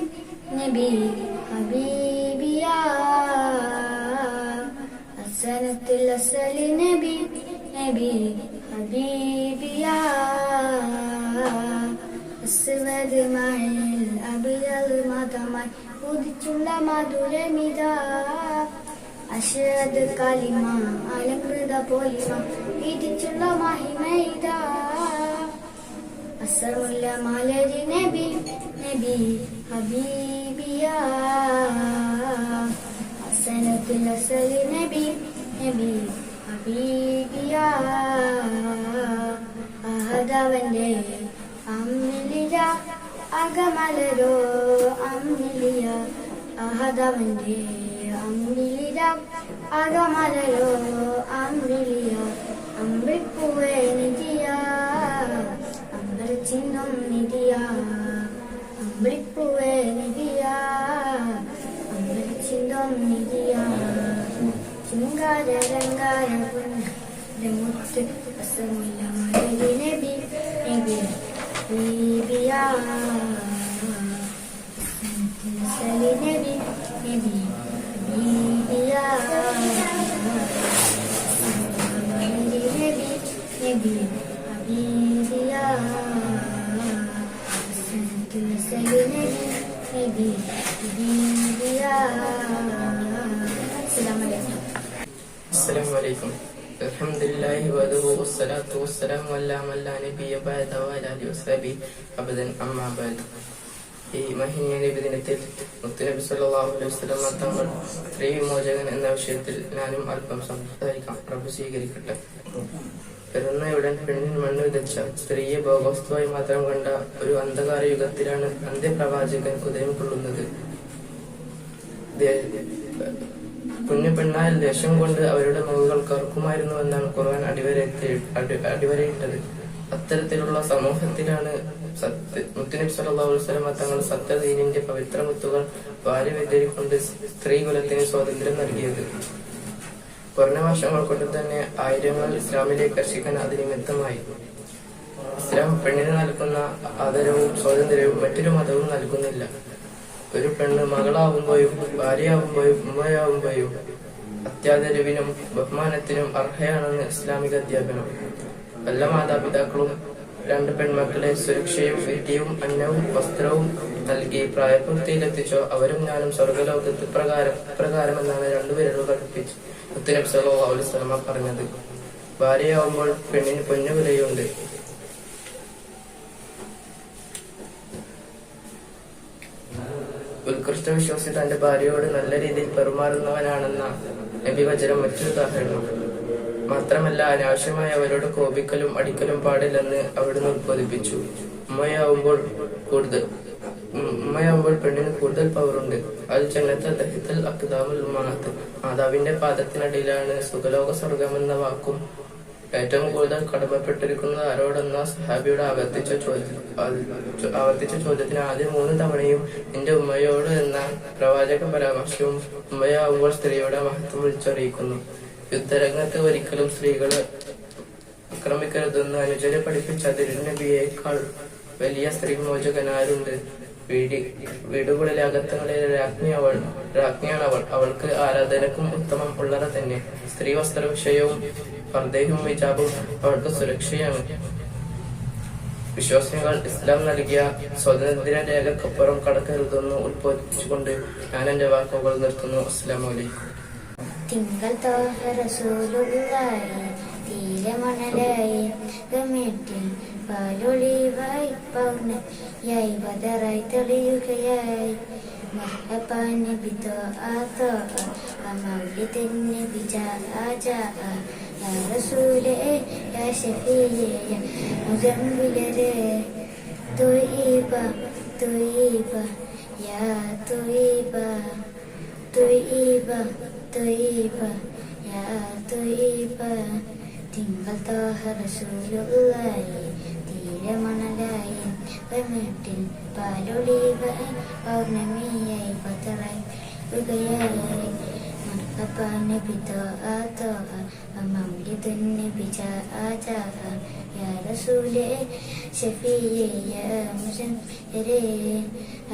ഹബീബിയാ അസ്സലത്തിൽ അസ്സലി നബി ഹബീബിയാ അസ്വദ് മഴയിൽ അബിയൽ മതമായി ഉദിച്ചുള്ള മധുരമിത അശ്വദ് കലിമ അലങ്കൃത പോലിമ ഇടിച്ചുള്ള മഹിമൈത അസ്സമുല്ല മലരി നബി ഹബീബിയാ അസ്സലത്തുൽ അസ്സലി നബി ഹബീബിയാ അഹദവന്റെ അമ്മിലിയ അകമലരോ അമ്മിലിയ അഹദവന്റെ അമ്മിലിയ അകമലരോ അമ്മിലിയ അമ്പിപ്പൂവേ നിധിയ അമ്പലച്ചിഹ്നം നിധിയ അമ്പിപ്പൂവേ നിധിയ അമ്പലച്ചിഹ്നം നിധിയ ചിങ്കാര രംഗാര മുത്ത് അസമില്ല മലരി നബി ഹബീബിയാ സലി നബി ഹബീബിയാ മലരി നബി ഹബീബിയാ സലി നബി ഹബീബിയാ. അസ്സലാമു അലൈക്കും. അൽഹംദുലില്ലാഹി വഅലൈഹി വസ്സലാത്തു വസ്സലാമു അലാ മൻ ലാ നബിയ ബഅദ വഅലാ അലിഹി വസഹബി അബദൻ അമ്മാ ബഅദ്. ഈ മഹനീയ നബി ദിനത്തിൽ മുത്തുനബി സല്ലല്ലാഹു അലൈഹി വസല്ലം തങ്ങൾ സ്ത്രീ വിമോചകൻ എന്ന വിഷയത്തിൽ ഞാനും അല്പം സംസാരിക്കാം. റബ്ബ് സ്വീകരിക്കട്ടെ. പിറന്നയുടൻ പെണ്ണിന് മണ്ണ് വിതച്ച സ്ത്രീയെ ഭോഗവസ്തുവായി മാത്രം കണ്ട ഒരു അന്ധകാര യുഗത്തിലാണ് അന്ത്യപ്രവാചകൻ ഉദയം കൊള്ളുന്നത്. കുഞ്ഞു പെണ്ണാൽ ദേഷ്യം കൊണ്ട് അവരുടെ മുഖങ്ങൾ കറുക്കുമായിരുന്നുവെന്നാണ് ഖുർആൻ അടിവരയിട്ടത്. അത്തരത്തിലുള്ള സമൂഹത്തിലാണ് മുത്തുനബി സല്ലല്ലാഹു അലൈഹി വസല്ലം തങ്ങൾ സത്യദീനിന്റെ പവിത്ര മുത്തുകൾ വാരി വിതറിക്കൊണ്ട് സ്ത്രീകുലത്തിന് സ്വാതന്ത്ര്യം നൽകിയത്. കുറഞ്ഞ വർഷങ്ങൾ കൊണ്ട് തന്നെ ആയിരങ്ങൾ ഇസ്ലാമിലേക്ക് കർഷിക്കാൻ അത് നിമിത്തമായി. ഇസ്ലാം പെണ്ണിന് നൽകുന്ന ആദരവും സ്വാതന്ത്ര്യവും മറ്റൊരു മതവും നൽകുന്നില്ല. ഒരു പെണ്ണ് മകളാവുമ്പോഴും ഭാര്യയാവുമ്പോഴും ഉമ്മയാവുമ്പോഴും അത്യാദരവിനും ബഹുമാനത്തിനും അർഹയാണെന്ന് ഇസ്ലാമിക അധ്യാപനം. എല്ലാ മാതാപിതാക്കളും രണ്ട് പെൺമക്കളെ സുരക്ഷയും വീട്ടിയും അന്നവും വസ്ത്രവും നൽകി പ്രായപൂർത്തിയിലെത്തിച്ചോ അവരും ഞാനും സ്വർഗലോകത്ത് പ്രകാരം എന്നാണ് രണ്ടുപേരും പഠിപ്പിച്ചു മുത്തുനബി സല്ലല്ലാഹു അലൈഹി വസല്ലം പറഞ്ഞത്. ഭാര്യയാവുമ്പോൾ പെണ്ണിന് പൊന്നുവിലയുണ്ട്. ഉത്കൃഷ്ട വിശ്വാസി തന്റെ ഭാര്യയോട് നല്ല രീതിയിൽ പെരുമാറുന്നവനാണെന്ന നബിവചനം മറ്റൊരു ഉദാഹരണം. മാത്രമല്ല അനാവശ്യമായി അവരോട് കോപിക്കലും അടിക്കലും പാടില്ലെന്ന് അവിടുന്ന് ഉത്ബോധിപ്പിച്ചു. ഉമ്മയാവുമ്പോൾ പെണ്ണിന് കൂടുതൽ പവറുണ്ട്. അത് ജന്നത്തുൽ തഹ്തൽ അഖ്ദാമുൽ ഉമ്മഹാത്ത്, മാതാവിന്റെ പാദത്തിനടിയിലാണ് സുഖലോക സ്വർഗമെന്ന വാക്കും. ഏറ്റവും കൂടുതൽ കടമപ്പെട്ടിരിക്കുന്നത് ആരോടെന്ന സഹാബിയുടെ ആവർത്തിച്ച ചോദ്യത്തിന് ആദ്യം 3 തവണയും നിന്റെ ഉമ്മയോട് എന്ന പ്രവാചക പരാമർശവും ഉമ്മയാവുമ്പോൾ സ്ത്രീയുടെ മഹത്വം വിളിച്ചറിയിക്കുന്നു. യുദ്ധരംഗത്ത് ഒരിക്കലും സ്ത്രീകളെ ആക്രമിക്കരുതെന്ന് അനുചരെ പഠിപ്പിച്ച തിരുനബിയേക്കാൾ വലിയ സ്ത്രീ മോചകനാരുണ്ട്? വീടുകളിലെ അകത്തങ്ങളിലെ രാജ്ഞിയാണ് അവൾ. അവൾക്ക് ആരാധനക്കും ഉത്തമം ഉള്ളറ തന്നെ. സ്ത്രീ വസ്ത്ര വിഷയവും പർദ്ദയും ഹിജാബും അവൾക്ക് സുരക്ഷയാണ്. വിശ്വാസികൾ ഇസ്ലാം നൽകിയ സ്വാതന്ത്ര്യ രേഖക്കപ്പുറം കടക്കരുതെന്ന് ഉത്ബോധിപ്പിച്ചുകൊണ്ട് ഞാൻ എന്റെ വാക്കുകൾ നിർത്തുന്നു. അസ്സലാമു അലൈക്കും. തിങ്കൾ തോഹ റസൂലുള്ളാഹി തീരമണലായി ഗമിട്ടിൻ പാലൊളിവായി പൗർണയായി ബദറായി തെളിയുകയായി മർഹബാ നബി തോആ വമൗലിദിൻ നബി ജാഅ യാ റസൂലേ യാ ഷഫീയേ യാ മുസമ്മിലേ തുയിബ തുയിബ യാ തുയിബ തുയിബ തുയിബ യാ തുയിബ. തിങ്കൾ തോഹ റസൂലുള്ളാഹി തീരമണലായി വമിട്ടിൻ പാലൊളിവായി പൗർണമിയായി ബദറായി ഉദയായി മർഹബാ നബി തോആ വമൗലിദുൻ നബി ജാഅ യാ റസൂലേ ഷഫീയേ യാ മുസമ്മിലേ.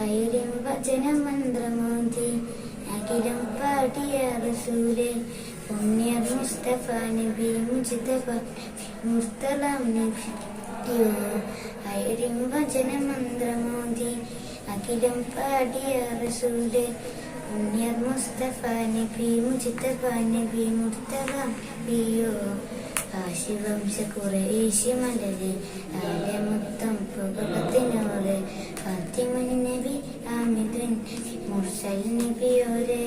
ആയിരം വചന മന്ത്രമോദി അഖിലം പാടിയ റസൂലേ പുണ്യ മുസ്തഫ നബി മുജ്തബ മുർത്തലം നബിയോ. ആയിരം വചന മന്ത്രമോദി അഖിലം പാടിയ റസൂലേ പുണ്യ മുസ്തഫ നബി മുജ്തബ നബി മുർത്തലം നബിയോ. ആശിവംശ ഖുറൈശി മലരെ ആലമുത്തം പുകഴത്തിനോട് ഫാത്തിമുൻ നബി ആമിദുൻ മുർസൽ നബിയോരെ.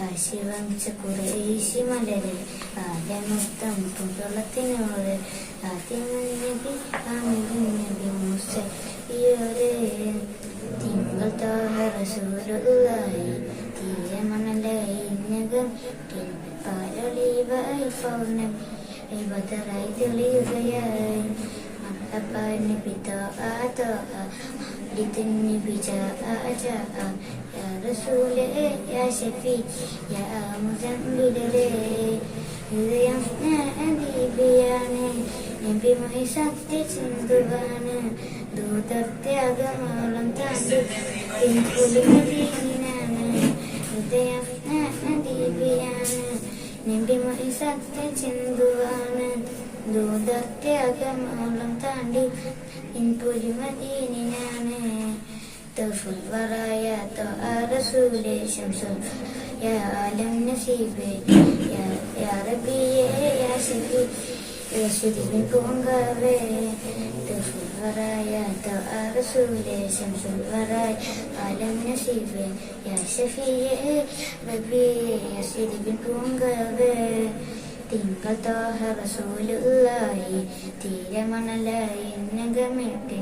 ആശിവംശ ഖുറൈശി മലരെ ആലമുത്തം പുകഴത്തിനോട് ഫാത്തിമുൻ നബി ആമിദുൻ നബി മുർസൽ നബിയോരെ. തിങ്കൾ തോഹ റസൂലുള്ളാഹി തീരമണലായി നഗം പാലൊളിവായി പൗർണമി ബദറായി തെളിയുകയായി മർഹബാ നബി തോആ മൗലിദിൻ നബി ജാഅ യാ റസൂലേ യാ ഷഫീ യാ മുസമ്മിലേ. ഹൃദയം ദീപിയാണ് നബി മുഹി സത്യ ചിന്തുവാണ് ദൂതത്യാഗമാളം താണ്ടി പിൻപുലിമദീനാണ്. ഹൃദയം ദീപിയാണ് നബി മുഹി സത്യ ചിന്തുവാണ് ദൂതത്യാഗമാളം താണ്ടി പിൻപുലിമദീനാണ്. തഫുൽ വറായ തോആ റസൂലേ ശംസുൽ യാ ആലം നസീബേ യാ റബ്ബിയേ യാ ശഫീ യശുദിൻ പൂങ്കവേ തഫുൽ വറായ തആ റസൂലേ ശംസുൽ വറായ ആലം നസീഫേ യാ ശഫീയേ റബ്ബിയേ യശുദിൻ പൂങ്കവേ തിങ്കൾ താഹ റസൂലുള്ളാഹി തീരമണലായി നഗമിട്ട്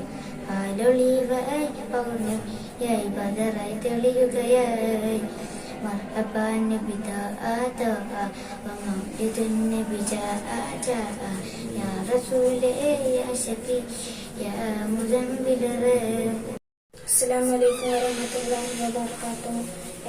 ആലൊളിവായി പൗർണമിയായി ബദറായി തെളിയുകയായി مرحبا بطاعة ومولد النبي جاء يا رسول يا شفيع يا مزمل അസ്സലാമു അലൈക്കും വറഹ്മത്തുള്ളാഹി വബറകാതുഹു.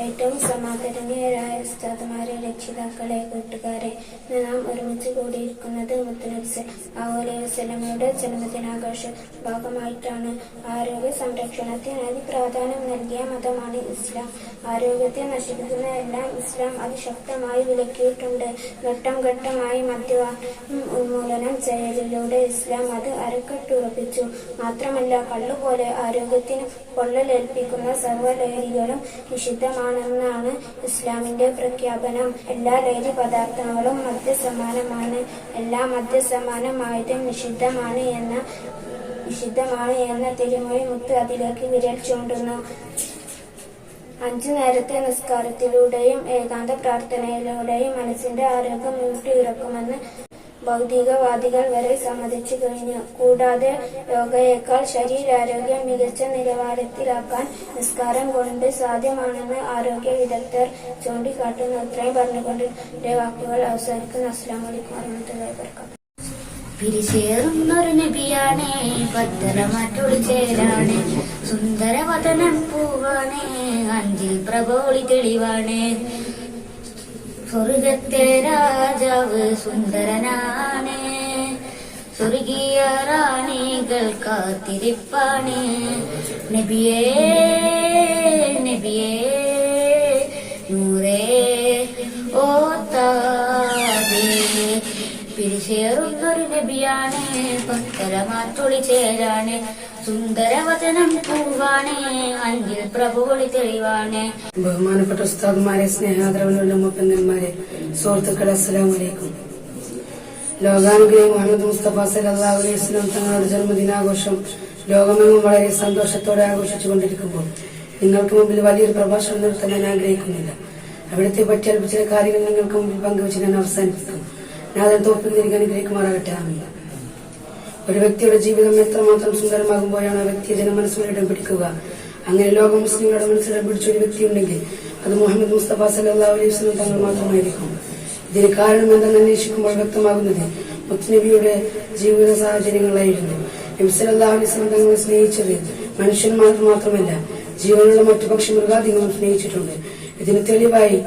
ഏറ്റവും സമാദരണീയരായ ഉസ്താദുമാരെ, രക്ഷിതാക്കളെ, കൂട്ടുകാരെ, ഇന്ന് നാം ഒരുമിച്ച് കൂടിയിരിക്കുന്നത് മുത്തുനബി സല്ലല്ലാഹു അലൈഹി വസല്ലമയുടെ ജന്മദിനാഘോഷ ഭാഗമായിട്ടാണ്. ആരോഗ്യ സംരക്ഷണത്തിന് അതിപ്രാധാന്യം നൽകിയ മതമാണ് ഇസ്ലാം. ആരോഗ്യത്തെ നശിപ്പിക്കുന്ന എല്ലാം ഇസ്ലാം അതിശക്തമായി വിലക്കിയിട്ടുണ്ട്. ഘട്ടം ഘട്ടമായി മദ്യപാനം ഉന്മൂലനം ചെയ്യലിലൂടെ ഇസ്ലാം അത് അരക്കെട്ടുറപ്പിച്ചു. മാത്രമല്ല, കള്ളുപോലെ ആരോഗ്യത്തിന് പൊള്ളലേൽപ്പിക്കുന്ന സർവ്വലഹരികളും നിഷിദ്ധമാണെന്നാണ് ഇസ്ലാമിന്റെ പ്രഖ്യാപനം. എല്ലാ ലഹരി പദാർത്ഥങ്ങളും മദ്യസമാനമാണ്. എല്ലാ മദ്യസമാനമായതും നിഷിദ്ധമാണ് എന്ന തിരുമൊഴി മുത്ത് അതിലേക്ക് വിരൽ ചൂണ്ടുന്നു. 5 നേരത്തെ നിസ്കാരത്തിലൂടെയും ഏകാന്ത പ്രാർത്ഥനയിലൂടെയും മനസ്സിന്റെ ആരോഗ്യം ഊട്ടിയിറക്കുമെന്ന് ഭൗതികവാദികൾ വരെ സമ്മതിച്ചു കഴിഞ്ഞു. കൂടാതെ യോഗയേക്കാൾ ശരീരാരോഗ്യം മികച്ച നിലവാരത്തിലാക്കാൻ നിസ്കാരം കൊണ്ട് സാധ്യമാണെന്ന് ആരോഗ്യ വിദഗ്ധർ ചൂണ്ടിക്കാട്ടുന്നു. ഇത്രയും പറഞ്ഞുകൊണ്ട് എന്റെ വാക്കുകൾ അവസാനിക്കുന്നു. അസ്സലാമു അലൈക്കും വറഹ്മത്തുള്ളാഹി വബറകാതുഹു. പിരിചേറുന്നൊരു നബിയാണേ, പത്തരമാറ്റൊളി ചേരാണേ, സുന്ദരവദനം പൂവാണേ, അഞ്ചിൽ പ്രഭോളി തെളിവാണേ, സ്വർഗത്തെ രാജാവ് സുന്ദരനാണ്, സ്വർഗീയ റാണികൾ കാത്തിരിപ്പാണ്. നബിയേ നബിയേ നൂറേ ഓത്താദേ. പിരിശേറുന്നൊരു നബിയാണ്, പത്തരമാറ്റൊളി ചേരാണ്, സുന്ദരവദനം പൂവാണ്, അഞ്ചിൽ പ്രഭുവൊളി തെളിവാണ്. ബഹുമാനപ്പെട്ട ഉസ്താദുമാരെ, സ്നേഹാദരവനുള്ള മുപ്പന്മാരെ, സുഹൃത്തുക്കളെ, അസ്സലാമു അലൈക്കും. ലോകാനുഗ്രഹി മുഹമ്മദ് മുസ്തഫ സല്ലല്ലാഹു അലൈഹി വസല്ലം തങ്ങളുടെ ജന്മദിനാഘോഷം ലോകമെങ്ങും വളരെ സന്തോഷത്തോടെ ആഘോഷിച്ചുകൊണ്ടിരിക്കുമ്പോൾ നിങ്ങൾക്ക് മുമ്പിൽ വലിയൊരു പ്രഭാഷണം നടത്താൻ ഞാൻ ആഗ്രഹിക്കുന്നില്ല. അവിടുത്തെ പറ്റി അല്പ ചില കാര്യങ്ങൾ നിങ്ങൾക്ക് മുമ്പിൽ പങ്കുവച്ച് ഞാൻ അവസാനിപ്പിക്കും. ഞാൻ അതിൽ തോപ്പിൽ തിരികെ അനുഗ്രഹിക്കുമാറാകട്ടെ. ആമീൻ. ഒരു വ്യക്തിയുടെ ജീവിതം എത്രമാത്രം സുന്ദരമാകുമ്പോഴാണ് ആ വ്യക്തിയെ ജനമനസ്സുകൾ ഇടം പിടിക്കുക. അങ്ങനെ ലോക മുസ്ലിങ്ങളുടെ മനസ്സിലിടം പിടിച്ച ഒരു വ്യക്തി ഉണ്ടെങ്കിൽ അത് മുഹമ്മദ് മുസ്തഫ സല്ലല്ലാഹു അലൈഹി വസല്ലം തങ്ങൾ മാത്രമായിരിക്കും. ഇതിന് കാരണം എന്തെന്ന് അന്വേഷിക്കുമ്പോൾ വ്യക്തമാകുന്നത് മുത്തുനബിയുടെ ജീവിത സാഹചര്യങ്ങളായിരുന്നു. നബി സല്ലല്ലാഹു അലൈഹി വസല്ലം തങ്ങളെ സ്നേഹിച്ചത് മനുഷ്യന്മാർ മാത്രമല്ല, ജീവനുള്ള മറ്റു പക്ഷി മൃഗാദികളും സ്നേഹിച്ചിട്ടുണ്ട്. ഇതിന് തെളിവായി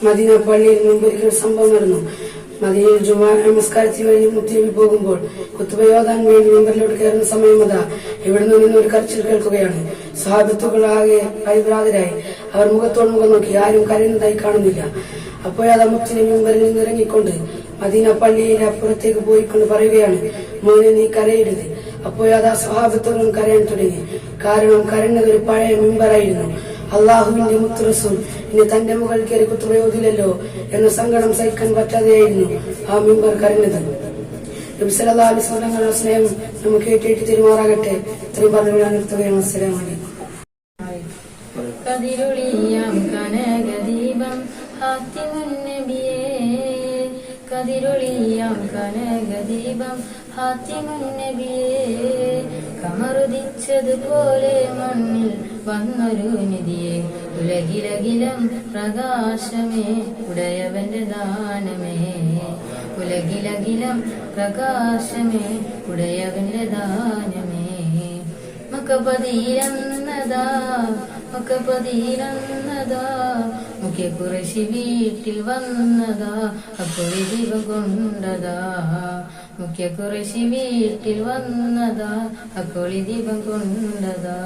മദീന പള്ളിയിൽ മുമ്പൊരിക്കൽ സംഭവം നടന്നു. മദീനയിൽ ജുമാ നമസ്കാരത്തിന് കഴിഞ്ഞ് മുത്തുനബി പോകുമ്പോൾ ഖുത്ബയോദാൻ വേണ്ടി മെമ്പറിലോട്ട് കയറുന്ന സമയം അതാ ഇവിടെ നിന്ന് ഒരു കരച്ചിൽ കേൾക്കുകയാണ്. സ്വഹാബത്തുകളാകെ പരിഭ്രാന്തരായി അവർ മുഖത്തോട് മുഖം നോക്കി. ആരും കരയുന്നതായി കാണുന്നില്ല. അപ്പോഴതാ മുത്തുനബി മെമ്പറിൽ നിന്ന് ഇറങ്ങിക്കൊണ്ട് മദീന പള്ളിയിലെ അപ്പുറത്തേക്ക് പോയിക്കൊണ്ട് പറയുകയാണ്, മോനെ നീ കരയരുത്. അപ്പോഴതാ സ്വഹാബത്തുകളും കരയാൻ തുടങ്ങി. കാരണം കരഞ്ഞത് ഒരു പഴയ മെമ്പറായിരുന്നു. അള്ളാഹുവിന്റെ മുത്ത് റസൂൽ ഇനി തന്റെ മുകൾ കയറി കുത്തുബയോദില്ലല്ലോ എന്ന സങ്കടം സഹിക്കാൻ പറ്റാതെയായിരുന്നു ആ മെമ്പർ കരഞ്ഞത്. നബി സല്ലല്ലാഹു അലൈഹി വസല്ലം തങ്ങളുടെ സ്നേഹം നമുക്ക് ഏറ്റെടുത്ത് തെരുമാറാകട്ടെ. ഇത്രയും പറഞ്ഞു ഞാൻ നിർത്തുകയാണ്. അസ്സലാമു അലൈക്കും. കതിരൊളിയാം കനകദീപം ഹാത്തിമുൻ നബിയേ, കതിരൊളിയാം കനകദീപം ഹാത്തിമുൻ നബിയേ, കമറുദിച്ചതുപോലെ മണ്ണിൽ വന്നൊരു നിധിയെ, ഉലകിലകിലം പ്രകാശമേ ഉടയവന്റെ ദാനമേ, ഉലകിലകിലം പ്രകാശമേ ഉടയവന്റെ ദാനമേ. മക്കപതിയിലെന്നതാ മക്കപതിയിലെന്നതാ, മുഖ്യ കുറശി വീട്ടിൽ വന്നതാ, അപ്പൊളി ദീപം കൊണ്ടതാ, മുഖ്യ കുറശി വീട്ടിൽ വന്നതാ, അപ്പൊളി ദീപം കൊണ്ടതാ.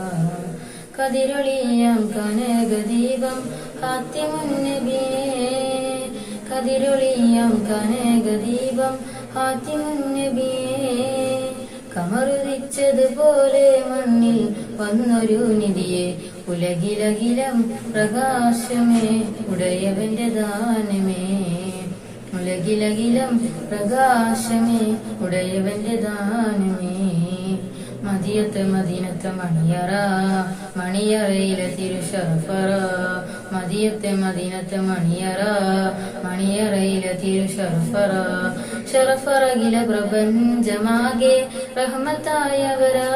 കതിരൊളിയാം കനകദീപം ഹാത്തിമുൻ നബിയേ, കതിരൊളിയാം കനകദീപം ഹാത്തിമുൻ നബിയേ, കമറുദിച്ചതുപോലെ മണ്ണിൽ വന്നൊരു നിധിയെ, ഉലകിലകിലം പ്രകാശമേ ഉടയവന്റെ ദാനമേ, ഉലകിലകിലം പ്രകാശമേ ഉടയവന്റെ ദാനമേ. മദിയത്ത് മദീനത്ത് മണിയറ മണിയറയിലെ തിരുഷറഫറ. മദിയത്ത് മദീനത്ത് മണിയറ മണിയറയിലെ തിരുഷറഫറ. ഷറഫറകില പ്രപഞ്ചമാകെ റഹ്മത്തായവരാ.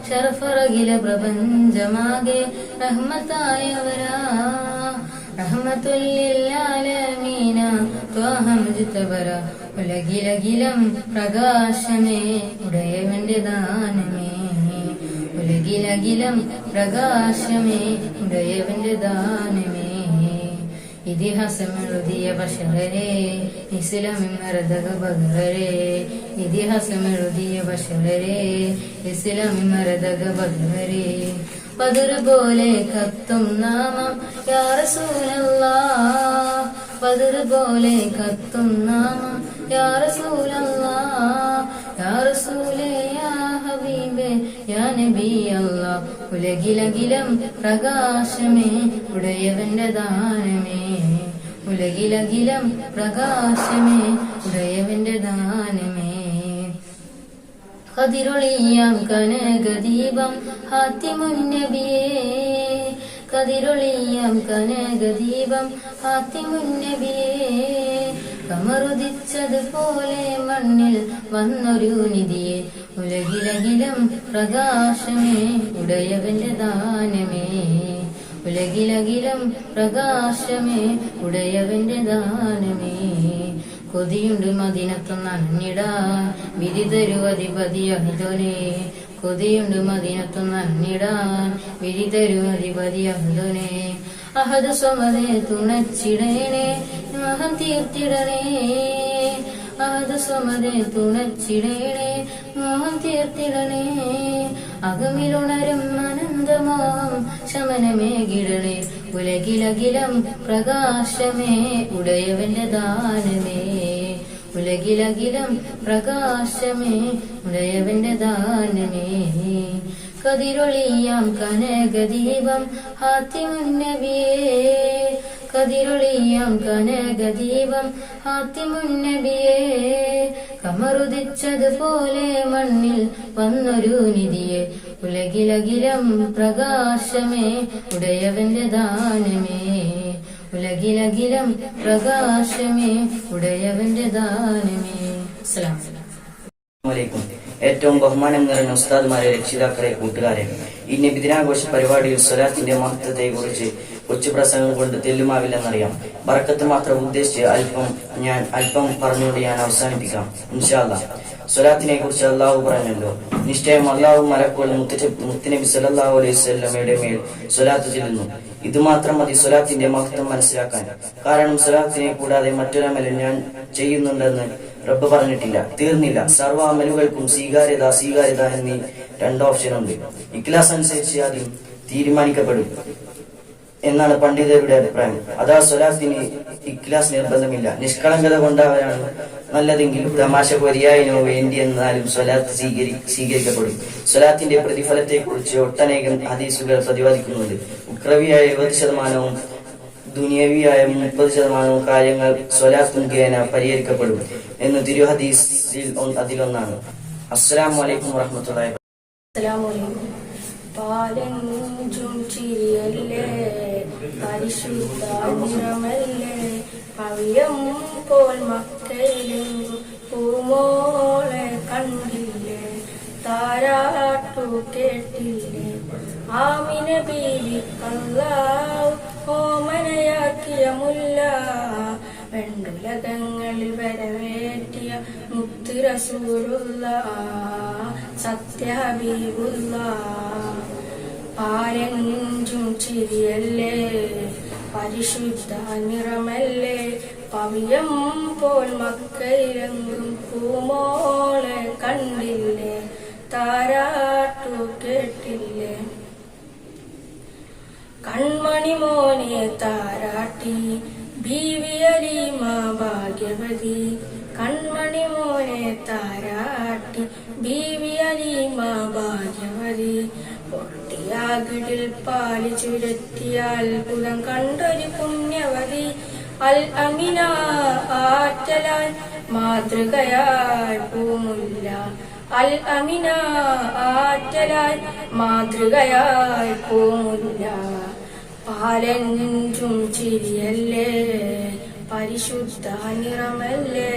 ഷറഫറകില പ്രപഞ്ചമാകെ റഹ്മത്തായവരാ. റഹ്മത്തുല്ലിൽ-ആലമീന ത്വാഹ മുജ്തബറ. ഉലകിലകിലം പ്രകാശമേ ഉടയവന്റെ ദാനമേ. ഉലകിലകിലം പ്രകാശമേ ഉടയവന്റെ ദാനമേ. ഇതിഹാസമെഴുതിയ ബശറരെ ഇസ്ലാമിമരതക ബദറരെ. ഇതിഹാസമെഴുതിയ ബശറരെ ഇസ്ലാമിമരതക ബദറരെ. ബദർ പോലെ കത്തും നാമം യാ റസൂലല്ലാഹ്. ബദർ പോലെ കത്തും നാമം യാ റസൂലല്ലാഹ്. യാ റസൂലേ യാ ഹബീബേ യാ നബി അല്ലാഹ്. ഉലകിലകിലം പ്രകാശമേ ഉടയവന്റെ ദാനമേ. ഉലകിലകിലം പ്രകാശമേ ഉടയവന്റെ ദാനമേ. കതിരൊളിയാം കനകദീപം ഹാത്തിമുൻ നബിയേ. കതിരൊളിയാം കനകദീപം ഹാത്തിമുൻ നബിയേ. കമറുദിച്ചതുപോലെ മണ്ണിൽ വന്നൊരു നിധിയെ. ഉലകിലകിലം പ്രകാശമേ ഉടയവന്റെ ദാനമേ. ഉലകിലകിലം പ്രകാശമേ ഉടയവന്റെ ദാനമേ. കൊതിയുണ്ട് മദീനത്തും നനഞ്ഞിടാൻ വിധി തരുവധിപതി അഹ്ദോനെ. കൊതിയുണ്ട് മദീനത്തും നനഞ്ഞിടാൻ വിധി തരുവധിപതി അഹ്ദോനെ. അഹദ് സ്വമതേ തുണച്ചിടണേ മോഹം തീർത്തിടണേ. അഹദ് സ്വമതേ തുണച്ചിടണേ മോഹം തീർത്തിടണേ. അകമിലുണരും അനന്തമോഹം ശമനമേകിടണേ. ഉലകിലകിലം പ്രകാശമേ ഉടയവന്റെ ദാനമേ. ഉലകിലകിലം പ്രകാശമേ ഉടയവന്റെ ദാനമേ. കതിരൊളിയാം കനകദീപം ഹാത്തിമുൻ നബിയേ. കതിരൊളിയാം കനകദീപം ഹാത്തിമുൻ നബിയേ. കമറുദിച്ചതുപോലെ മണ്ണിൽ വന്നൊരു നിധിയെ. ഉലകിലകിലം പ്രകാശമേ ഉടയവന്റെ ദാനമേ. ഉലകിലകിലം പ്രകാശമേ ഉടയവന്റെ ദാനമേ. അസ്സലാമു അലൈക്കും. ഏറ്റവും ബഹുമാനം നിറഞ്ഞ ഉസ്താദ്മാരെ, രക്ഷിതാക്കളെ, കൂട്ടുകാരെ, ഈ നബിദിനാഘോഷ പരിപാടിയിൽ സ്വലാത്തിന്റെ മഹത്വത്തെ കുറിച്ച് കൊച്ചു പ്രസംഗം കൊണ്ട് തെല്ലുമാവില്ലെന്നറിയാം. ബറക്കത്ത് മാത്രം ഉദ്ദേശിച്ച് ഞാൻ അല്പം പറഞ്ഞുകൊണ്ട് ഞാൻ അവസാനിപ്പിക്കാം ഇൻഷാ അല്ലാഹ്. സ്വലാത്തിനെ കുറിച്ച് അള്ളാഹു പറഞ്ഞല്ലോ, നിശ്ചയം അള്ളാഹു മലക്കുകൾ മുത്തുനബി സല്ലല്ലാഹു അലൈഹി വസല്ലമയുടെ മേൽ സ്വലാത്ത് ചൊല്ലുന്നു. ഇതുമാത്രം മതി സ്വലാത്തിന്റെ മഹത്വം മനസ്സിലാക്കാൻ. കാരണം സ്വലാത്തിനെ കൂടാതെ മറ്റൊരമലും ഞാൻ ചെയ്യുന്നുണ്ടെന്ന് റബ്ബ് പറഞ്ഞിട്ടില്ല. തീർന്നില്ല. സർവ്വ അമലുകൾക്കും സ്വീകാര്യത എന്നീ 2 ഓപ്ഷൻ ഉണ്ട്. ഇഖ്ലാസ് അനുസരിച്ച് ആദ്യം തീരുമാനിക്കപ്പെടും എന്നാണ് പണ്ഡിതരുടെ അഭിപ്രായം. അതാ സ്വലാത്തിന് ഇഖ്ലാസ് നിർബന്ധമില്ല. നിഷ്കളങ്കത കൊണ്ടവരാണ് നല്ലതെങ്കിലും തമാശ കൊരിയായിനോ വേണ്ടി എന്നാലും സ്വലാത്ത് സ്വീകരിക്കപ്പെടും. സ്വലാത്തിന്റെ പ്രതിഫലത്തെ കുറിച്ച് ഒട്ടനേകം ഹദീസുകൾ പ്രതിപാദിക്കുന്നുണ്ട്. ഉക്രവിയായ 70%, ദുനിയവിയായ 30% കാര്യങ്ങൾ സ്വലാത്ത് മുഖേന പരിഹരിക്കപ്പെടും എന്ന് തിരുഹദീസിൽ അതിലൊന്നാണ്. അസ്സലാമു അലൈക്കും വറഹ്മത്തുള്ളാഹി. പാലഞ്ചും ചിരിയല്ലേ പരിശുദ്ധ നിറമല്ലേ പവിയം പോൽ മക്കയിലും പൂമോളെ കണ്ടില്ലേ താരാട്ടു കേട്ടില്ലേ ആമിന ബീവി അല്ലാഹു ഓമനയാക്കിയ മുല്ല വെണ്ടുലകങ്ങളിൽ വരവേറ്റിയ മുത്ത് റസൂലുള്ളാഹ് സത്യ ഹബീബുള്ളാഹ് പാലഞ്ചും ചിരിയല്ലേ പരിശുദ്ധ നിറമല്ലേ പവിയം പോൽ മക്കയിലെങ്കും പൂമോളെ കണ്ടില്ലേ താരാട്ടു കേട്ടില്ലേ കൺമണി മോനെ താരാട്ടി ബീവി അലീമ ഭാഗ്യവതി കൺമണി മോനെ താരാട്ടി ബീവി അലീമ ഭാഗ്യവതി പൊട്ടിയാകിടിൽ പാല് ചുരത്തിയ അത്ഭുതം കണ്ടൊരു പുണ്യവതി അൽ അമിന ആറ്റലായി മാതൃകയായി പൂമുല്ല. അൽ അമിന ആറ്റലായി മാതൃകയായി പൂമുല്ല. പാലഞ്ചും ചിരിയല്ലേ പരിശുദ്ധ നിറമല്ലേ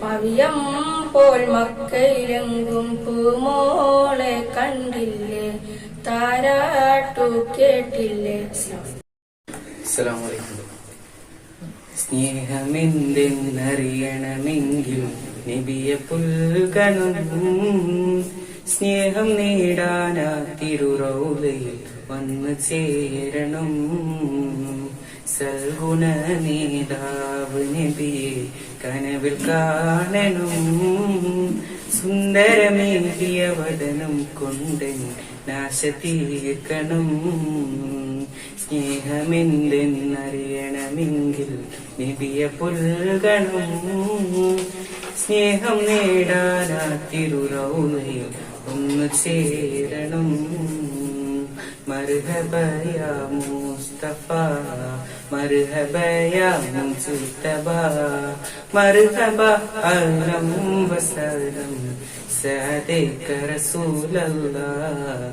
പവിയം പോൽ മക്കയിലെങ്കും പൂമോളെ കണ്ടില്ലേ താരാട്ടു കേട്ടില്ലേ. അസ്സലാമു അലൈക്കും. സ്നേഹമെന്തെന്നറിയണമെങ്കിൽ നബിയെ പുൽകണം. സ്നേഹം നേടാനാ തിരുറൗലയിൽ വന്നു ചേരണം. സൽഗുണ നേതാവ് നബിയെ കനവിൽ കാണണം. സുന്ദരമേകിയ വദനം കൊണ്ടൻ നാശ തീർക്കണം. സ്നേഹമെന്തെന്നറിയണമെങ്കിൽ നബിയെ പുൽകണം. സ്നേഹം നേടാനാ തിരുറൗലയിൽ ഒന്ന് ചേരണം. മർഹബ യാ മുസ്തഫ മർഹബ യാ മുജ്തബ മർഹബ അഹ്ലം വസഹ്ലം സഅദൈക റസൂലല്ലാഹ്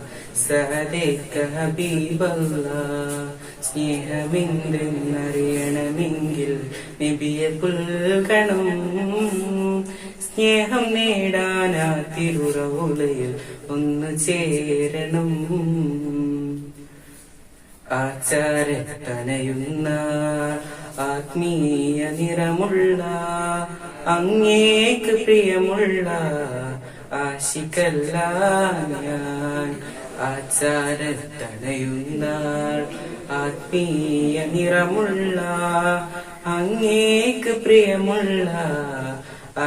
സഅദൈക ഹബീബല്ലാഹ്. സ്നേഹമെന്തെന്നറിയണമെങ്കിൽ നബിയെ പുൽകണം. സ്നേഹം നേടാനാ തിരുറൗലയിൽ ഒന്ന് ചേരണം. ആചാരത്തണയുന്ന ആത്മീയ നിറമുള്ള അങ്ങേക്ക് പ്രിയമുള്ള ആശിക്കല്ല ഞാൻ. ആചാരത്തണയുന്ന ആത്മീയ നിറമുള്ള അങ്ങേക്ക് പ്രിയമുള്ള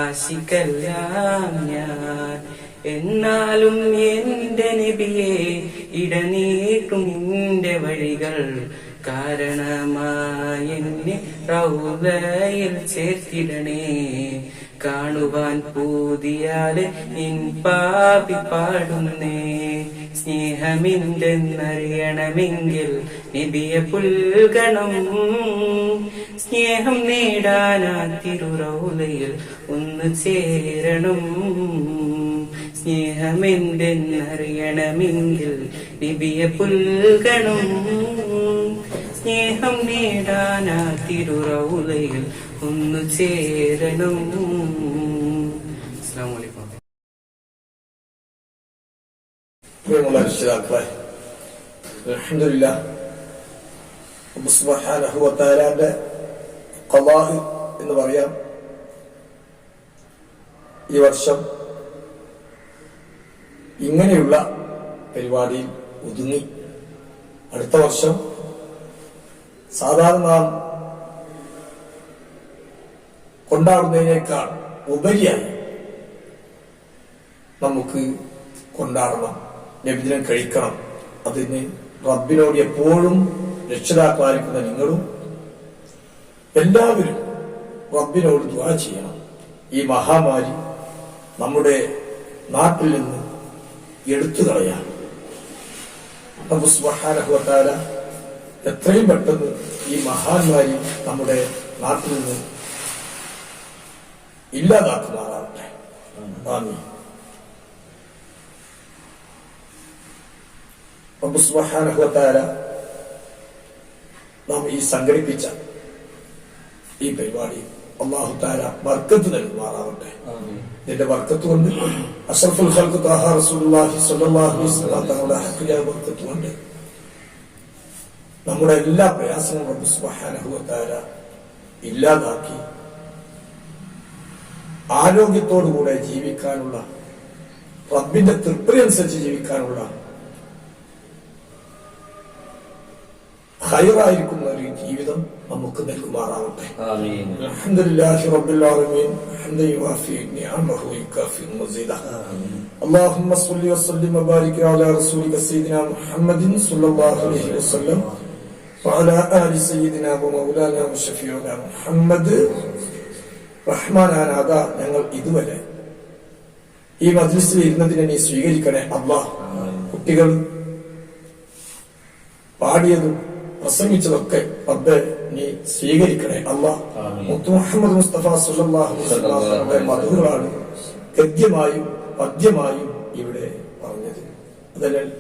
ആശിക്കല്ല ഞാൻ. എന്നാലും എന്റെ നബിയെ ഇടനീട്ടും നിന്റെ വഴികൾ കാരണമായി എന്നെ റൗലയിൽ ചേർത്തിടണേ. കാണുവാൻ പൂതിയാല് നിൻ പാപി പാടുന്നേ. സ്നേഹമെന്തെന്നറിയണമെങ്കിൽ നബിയെ പുൽകണം. സ്നേഹം നേടാനാ തിരുറൗലയിൽ ഒന്ന് ചേരണം. സ്നേഹമെന്തെന്നറിയണമെങ്കിൽ നബിയെ പുൽകണം. സ്നേഹം നേടാനാ തിരുറൗലയിൽ ഒന്ന് ചേരണം. അസ്സലാമു അലൈക്കും. രക്ഷിതാക്കളെ, അൽഹംദുലില്ലാഹ് റബ്ബ് സുബ്ഹാനഹു വ തആലയുടെ ഖളാഅ് എന്ന് പറയാം. ഈ വർഷം ഇങ്ങനെയുള്ള പരിപാടിയിൽ ഒതുങ്ങി. അടുത്ത വർഷം സാധാരണ നാം കൊണ്ടാടുന്നതിനേക്കാൾ ഉപരിയായി നമുക്ക് കൊണ്ടാടണം, നബിദിനം കഴിക്കണം. അതിന് റബ്ബിനോട് എപ്പോഴും രക്ഷിതാക്കളായിരിക്കുന്ന നിങ്ങളും എല്ലാവരും റബ്ബിനോട് ദുആ ചെയ്യണം. ഈ മഹാമാരി നമ്മുടെ നാട്ടിൽ നിന്ന് എടുത്തു കളയാൻ റബ്ബ് സുബ്ഹാനഹു വ തആല എത്രയും പെട്ടെന്ന് ഈ മഹാമാരി നമ്മുടെ നാട്ടിൽ നിന്ന് ഇല്ലാതാക്കുമാറാവട്ടെ. ആമീൻ. റബ്ബ് സുബ്ഹാനഹു വ തആല നാം ഈ സംഘടിപ്പിച്ച ഈ പരിപാടി അല്ലാഹു തആല ബർക്കത്ത് നൽകുമാറാവട്ടെ. ഇതിന്റെ ബർക്കത്ത് കൊണ്ട് അഷ്റഫുൽ ഖൽഖ് ത്വാഹ റസൂലുള്ളാഹി സ്വല്ലല്ലാഹു അലൈഹി വസല്ലം തങ്ങളുടെ ഹഖിലെ ബർക്കത്ത് കൊണ്ട് നമ്മുടെ എല്ലാ പ്രയാസങ്ങളും റബ്ബ് സുബ്ഹാനഹു വ തആല ഇല്ലാതാക്കി ആരോഗ്യത്തോടുകൂടെ ജീവിക്കാനുള്ള, റബ്ബിന്റെ തൃപ്തി അനുസരിച്ച് ജീവിക്കാനുള്ള ഖൈറായിരിക്കുന്ന ഒരു ജീവിതം നമുക്ക് നൽകുമാറാവട്ടെ. അൽഹംദുലില്ലാഹി റബ്ബിൽ ആലമീൻ. ഹംദൻ യുവാഫി നിഅമഹു വയുകാഫി മസീദഹ. അല്ലാഹുമ്മ സ്വല്ലി വസല്ലിം വബാരിക് അലാ റസൂലിക സയ്യിദിനാ മുഹമ്മദിൻ സ്വല്ലല്ലാഹു അലൈഹി വസല്ലം വഅലാ ആലി സയ്യിദിനാ വമൗലാനാ വശഫീഉനാ മുഹമ്മദ്. റഹ്മാനായ ഞങ്ങൾ ഇതുവരെ ഈ മജ്ലിസിൽ ഇരുന്നതിനെ നീ സ്വീകരിക്കണേ അല്ലാഹ്. കുട്ടികൾ പാടിയതും പ്രസംഗിച്ചതൊക്കെ റബ്ബേ നീ സ്വീകരിക്കണേ അല്ലാഹ്. മുത്തു മുഹമ്മദ് മുസ്തഫ സ്വല്ലല്ലാഹു അലൈഹി വസല്ലം മധുകളാണ് ഗദ്യമായും പദ്യമായും ഇവിടെ പറഞ്ഞത്.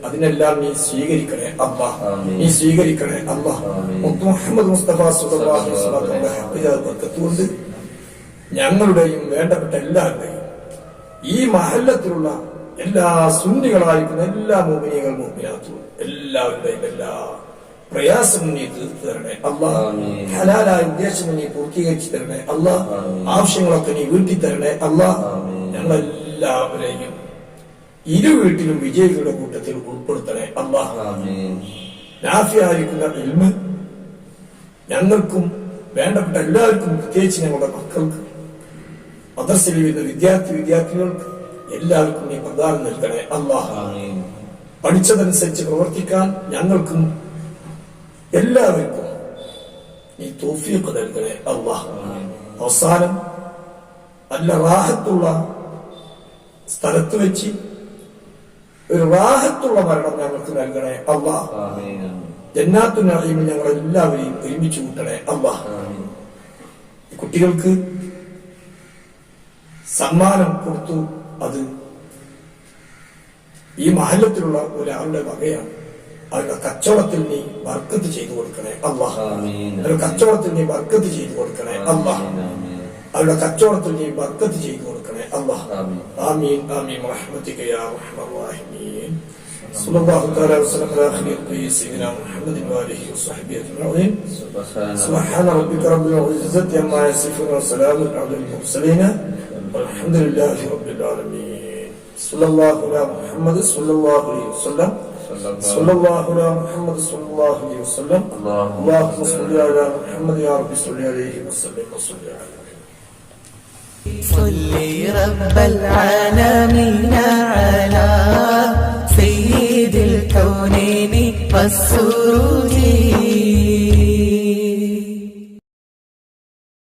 അതിനെല്ലാം നീ സ്വീകരിക്കണേ അല്ലാഹ്, നീ സ്വീകരിക്കണേ അല്ലാഹ്. മുത്തു മുഹമ്മദ് മുസ്തഫ സ്വല്ലല്ലാഹു അലൈഹി വസല്ലം ബർക്കത്തുകൊണ്ട് ഞങ്ങളുടെയും വേണ്ടപ്പെട്ട എല്ലാവരുടെയും ഈ മഹല്ലത്തിലുള്ള എല്ലാ സുന്നികളായിരിക്കുന്ന എല്ലാ മുഅ്മിനീകൾ മുഅ്മിനാത്തും എല്ലാവരുടെയും എല്ലാ പ്രയാസവും നീ തീർത്തു തരണേ അല്ലാഹ്. ഹലാലായ ഉദ്ദേശങ്ങൾ നീ പൂർത്തീകരിച്ചു തരണേ അല്ലാഹ്. ആവശ്യങ്ങളൊക്കെ നീ വീട്ടി തരണേ അല്ലാഹ്. ഞങ്ങളെല്ലാവരെയും ഇരു വീട്ടിലും വിജയികളുടെ കൂട്ടത്തിൽ ഉൾപ്പെടുത്തണേ അല്ലാഹ്. നാഫിയായിരിക്കുന്ന ഇൽമ് ഞങ്ങൾക്കും വേണ്ടപ്പെട്ട എല്ലാവർക്കും, പ്രത്യേകിച്ച് ഞങ്ങളുടെ മക്കൾക്ക്, മദ്രസയിൽ വരുന്ന വിദ്യാർത്ഥികൾക്ക് എല്ലാവർക്കും നീ പ്രദാനം നൽകണേ അല്ലാഹ്. പഠിച്ചതനുസരിച്ച് പ്രവർത്തിക്കാൻ ഞങ്ങൾക്കും എല്ലാവർക്കും നീ തൗഫീഖ് നൽകണേ അല്ലാഹ്. അവസാനം നല്ല റാഹത്തുള്ള സ്ഥലത്ത് വെച്ച് ഒരു റാഹത്തുള്ള മരണം ഞങ്ങൾക്ക് നൽകണേ അല്ലാഹ്. ജന്നാത്തുൻ നഈമിൽ ഞങ്ങളെല്ലാവരെയും ഒരുമിച്ച് കൂട്ടണേ അല്ലാഹ്. കുട്ടികൾക്ക് സമ്മാനം കൊടുത്തു, അത് ഈ മഹല്ലത്തിലുള്ള ഒരാളുടെ വകയാണ്. അവരുടെ കച്ചവടത്തിൽ നീ ബർക്കത്ത് ചെയ്തു കൊടുക്കണേ അല്ലാഹ്. അവരുടെ കച്ചവടത്തിൽ നീ ബർക്കത്ത് ചെയ്തു കൊടുക്കണേ അല്ലാഹ്. അവരുടെ കച്ചവടത്തിൽ നീ ബർക്കത്ത് ചെയ്തു കൊടുക്കണേ അല്ലാഹ്. ആമീൻ ആമീൻ റഹ്മതിക യാ അർഹമർ റഹീമീൻ. സല്ലല്ലാഹു തആല വസല്ലം അലാ ഖൈരി സയ്യിദിനാ മുഹമ്മദിൻ വഅലിഹി വസഹ്ബിഹി അജ്മഈൻ. സുബ്ഹാന റബ്ബിക റബ്ബിൽ ഇസ്സത്തി അമ്മാ യസിഫൂൻ വസലാമുൻ അലൽ മുർസലീൻ വൽഹംദുലില്ലാഹി റബ്ബിൽ ആലമീൻ. സല്ലല്ലാഹു അലാ മുഹമ്മദ് സല്ലല്ലാഹു അലൈഹി വസല്ലം. സല്ലല്ലാഹു അലാ മുഹമ്മദ് സല്ലല്ലാഹു അലൈഹി വസല്ലം. അല്ലാഹുമ്മ സ്വല്ലി അലാ മുഹമ്മദ് യാ റബ്ബി സ്വല്ലി അലൈഹി വസല്ലം വസല്ലി അലാ صلي رب العالمين على سيد الكونين والسرور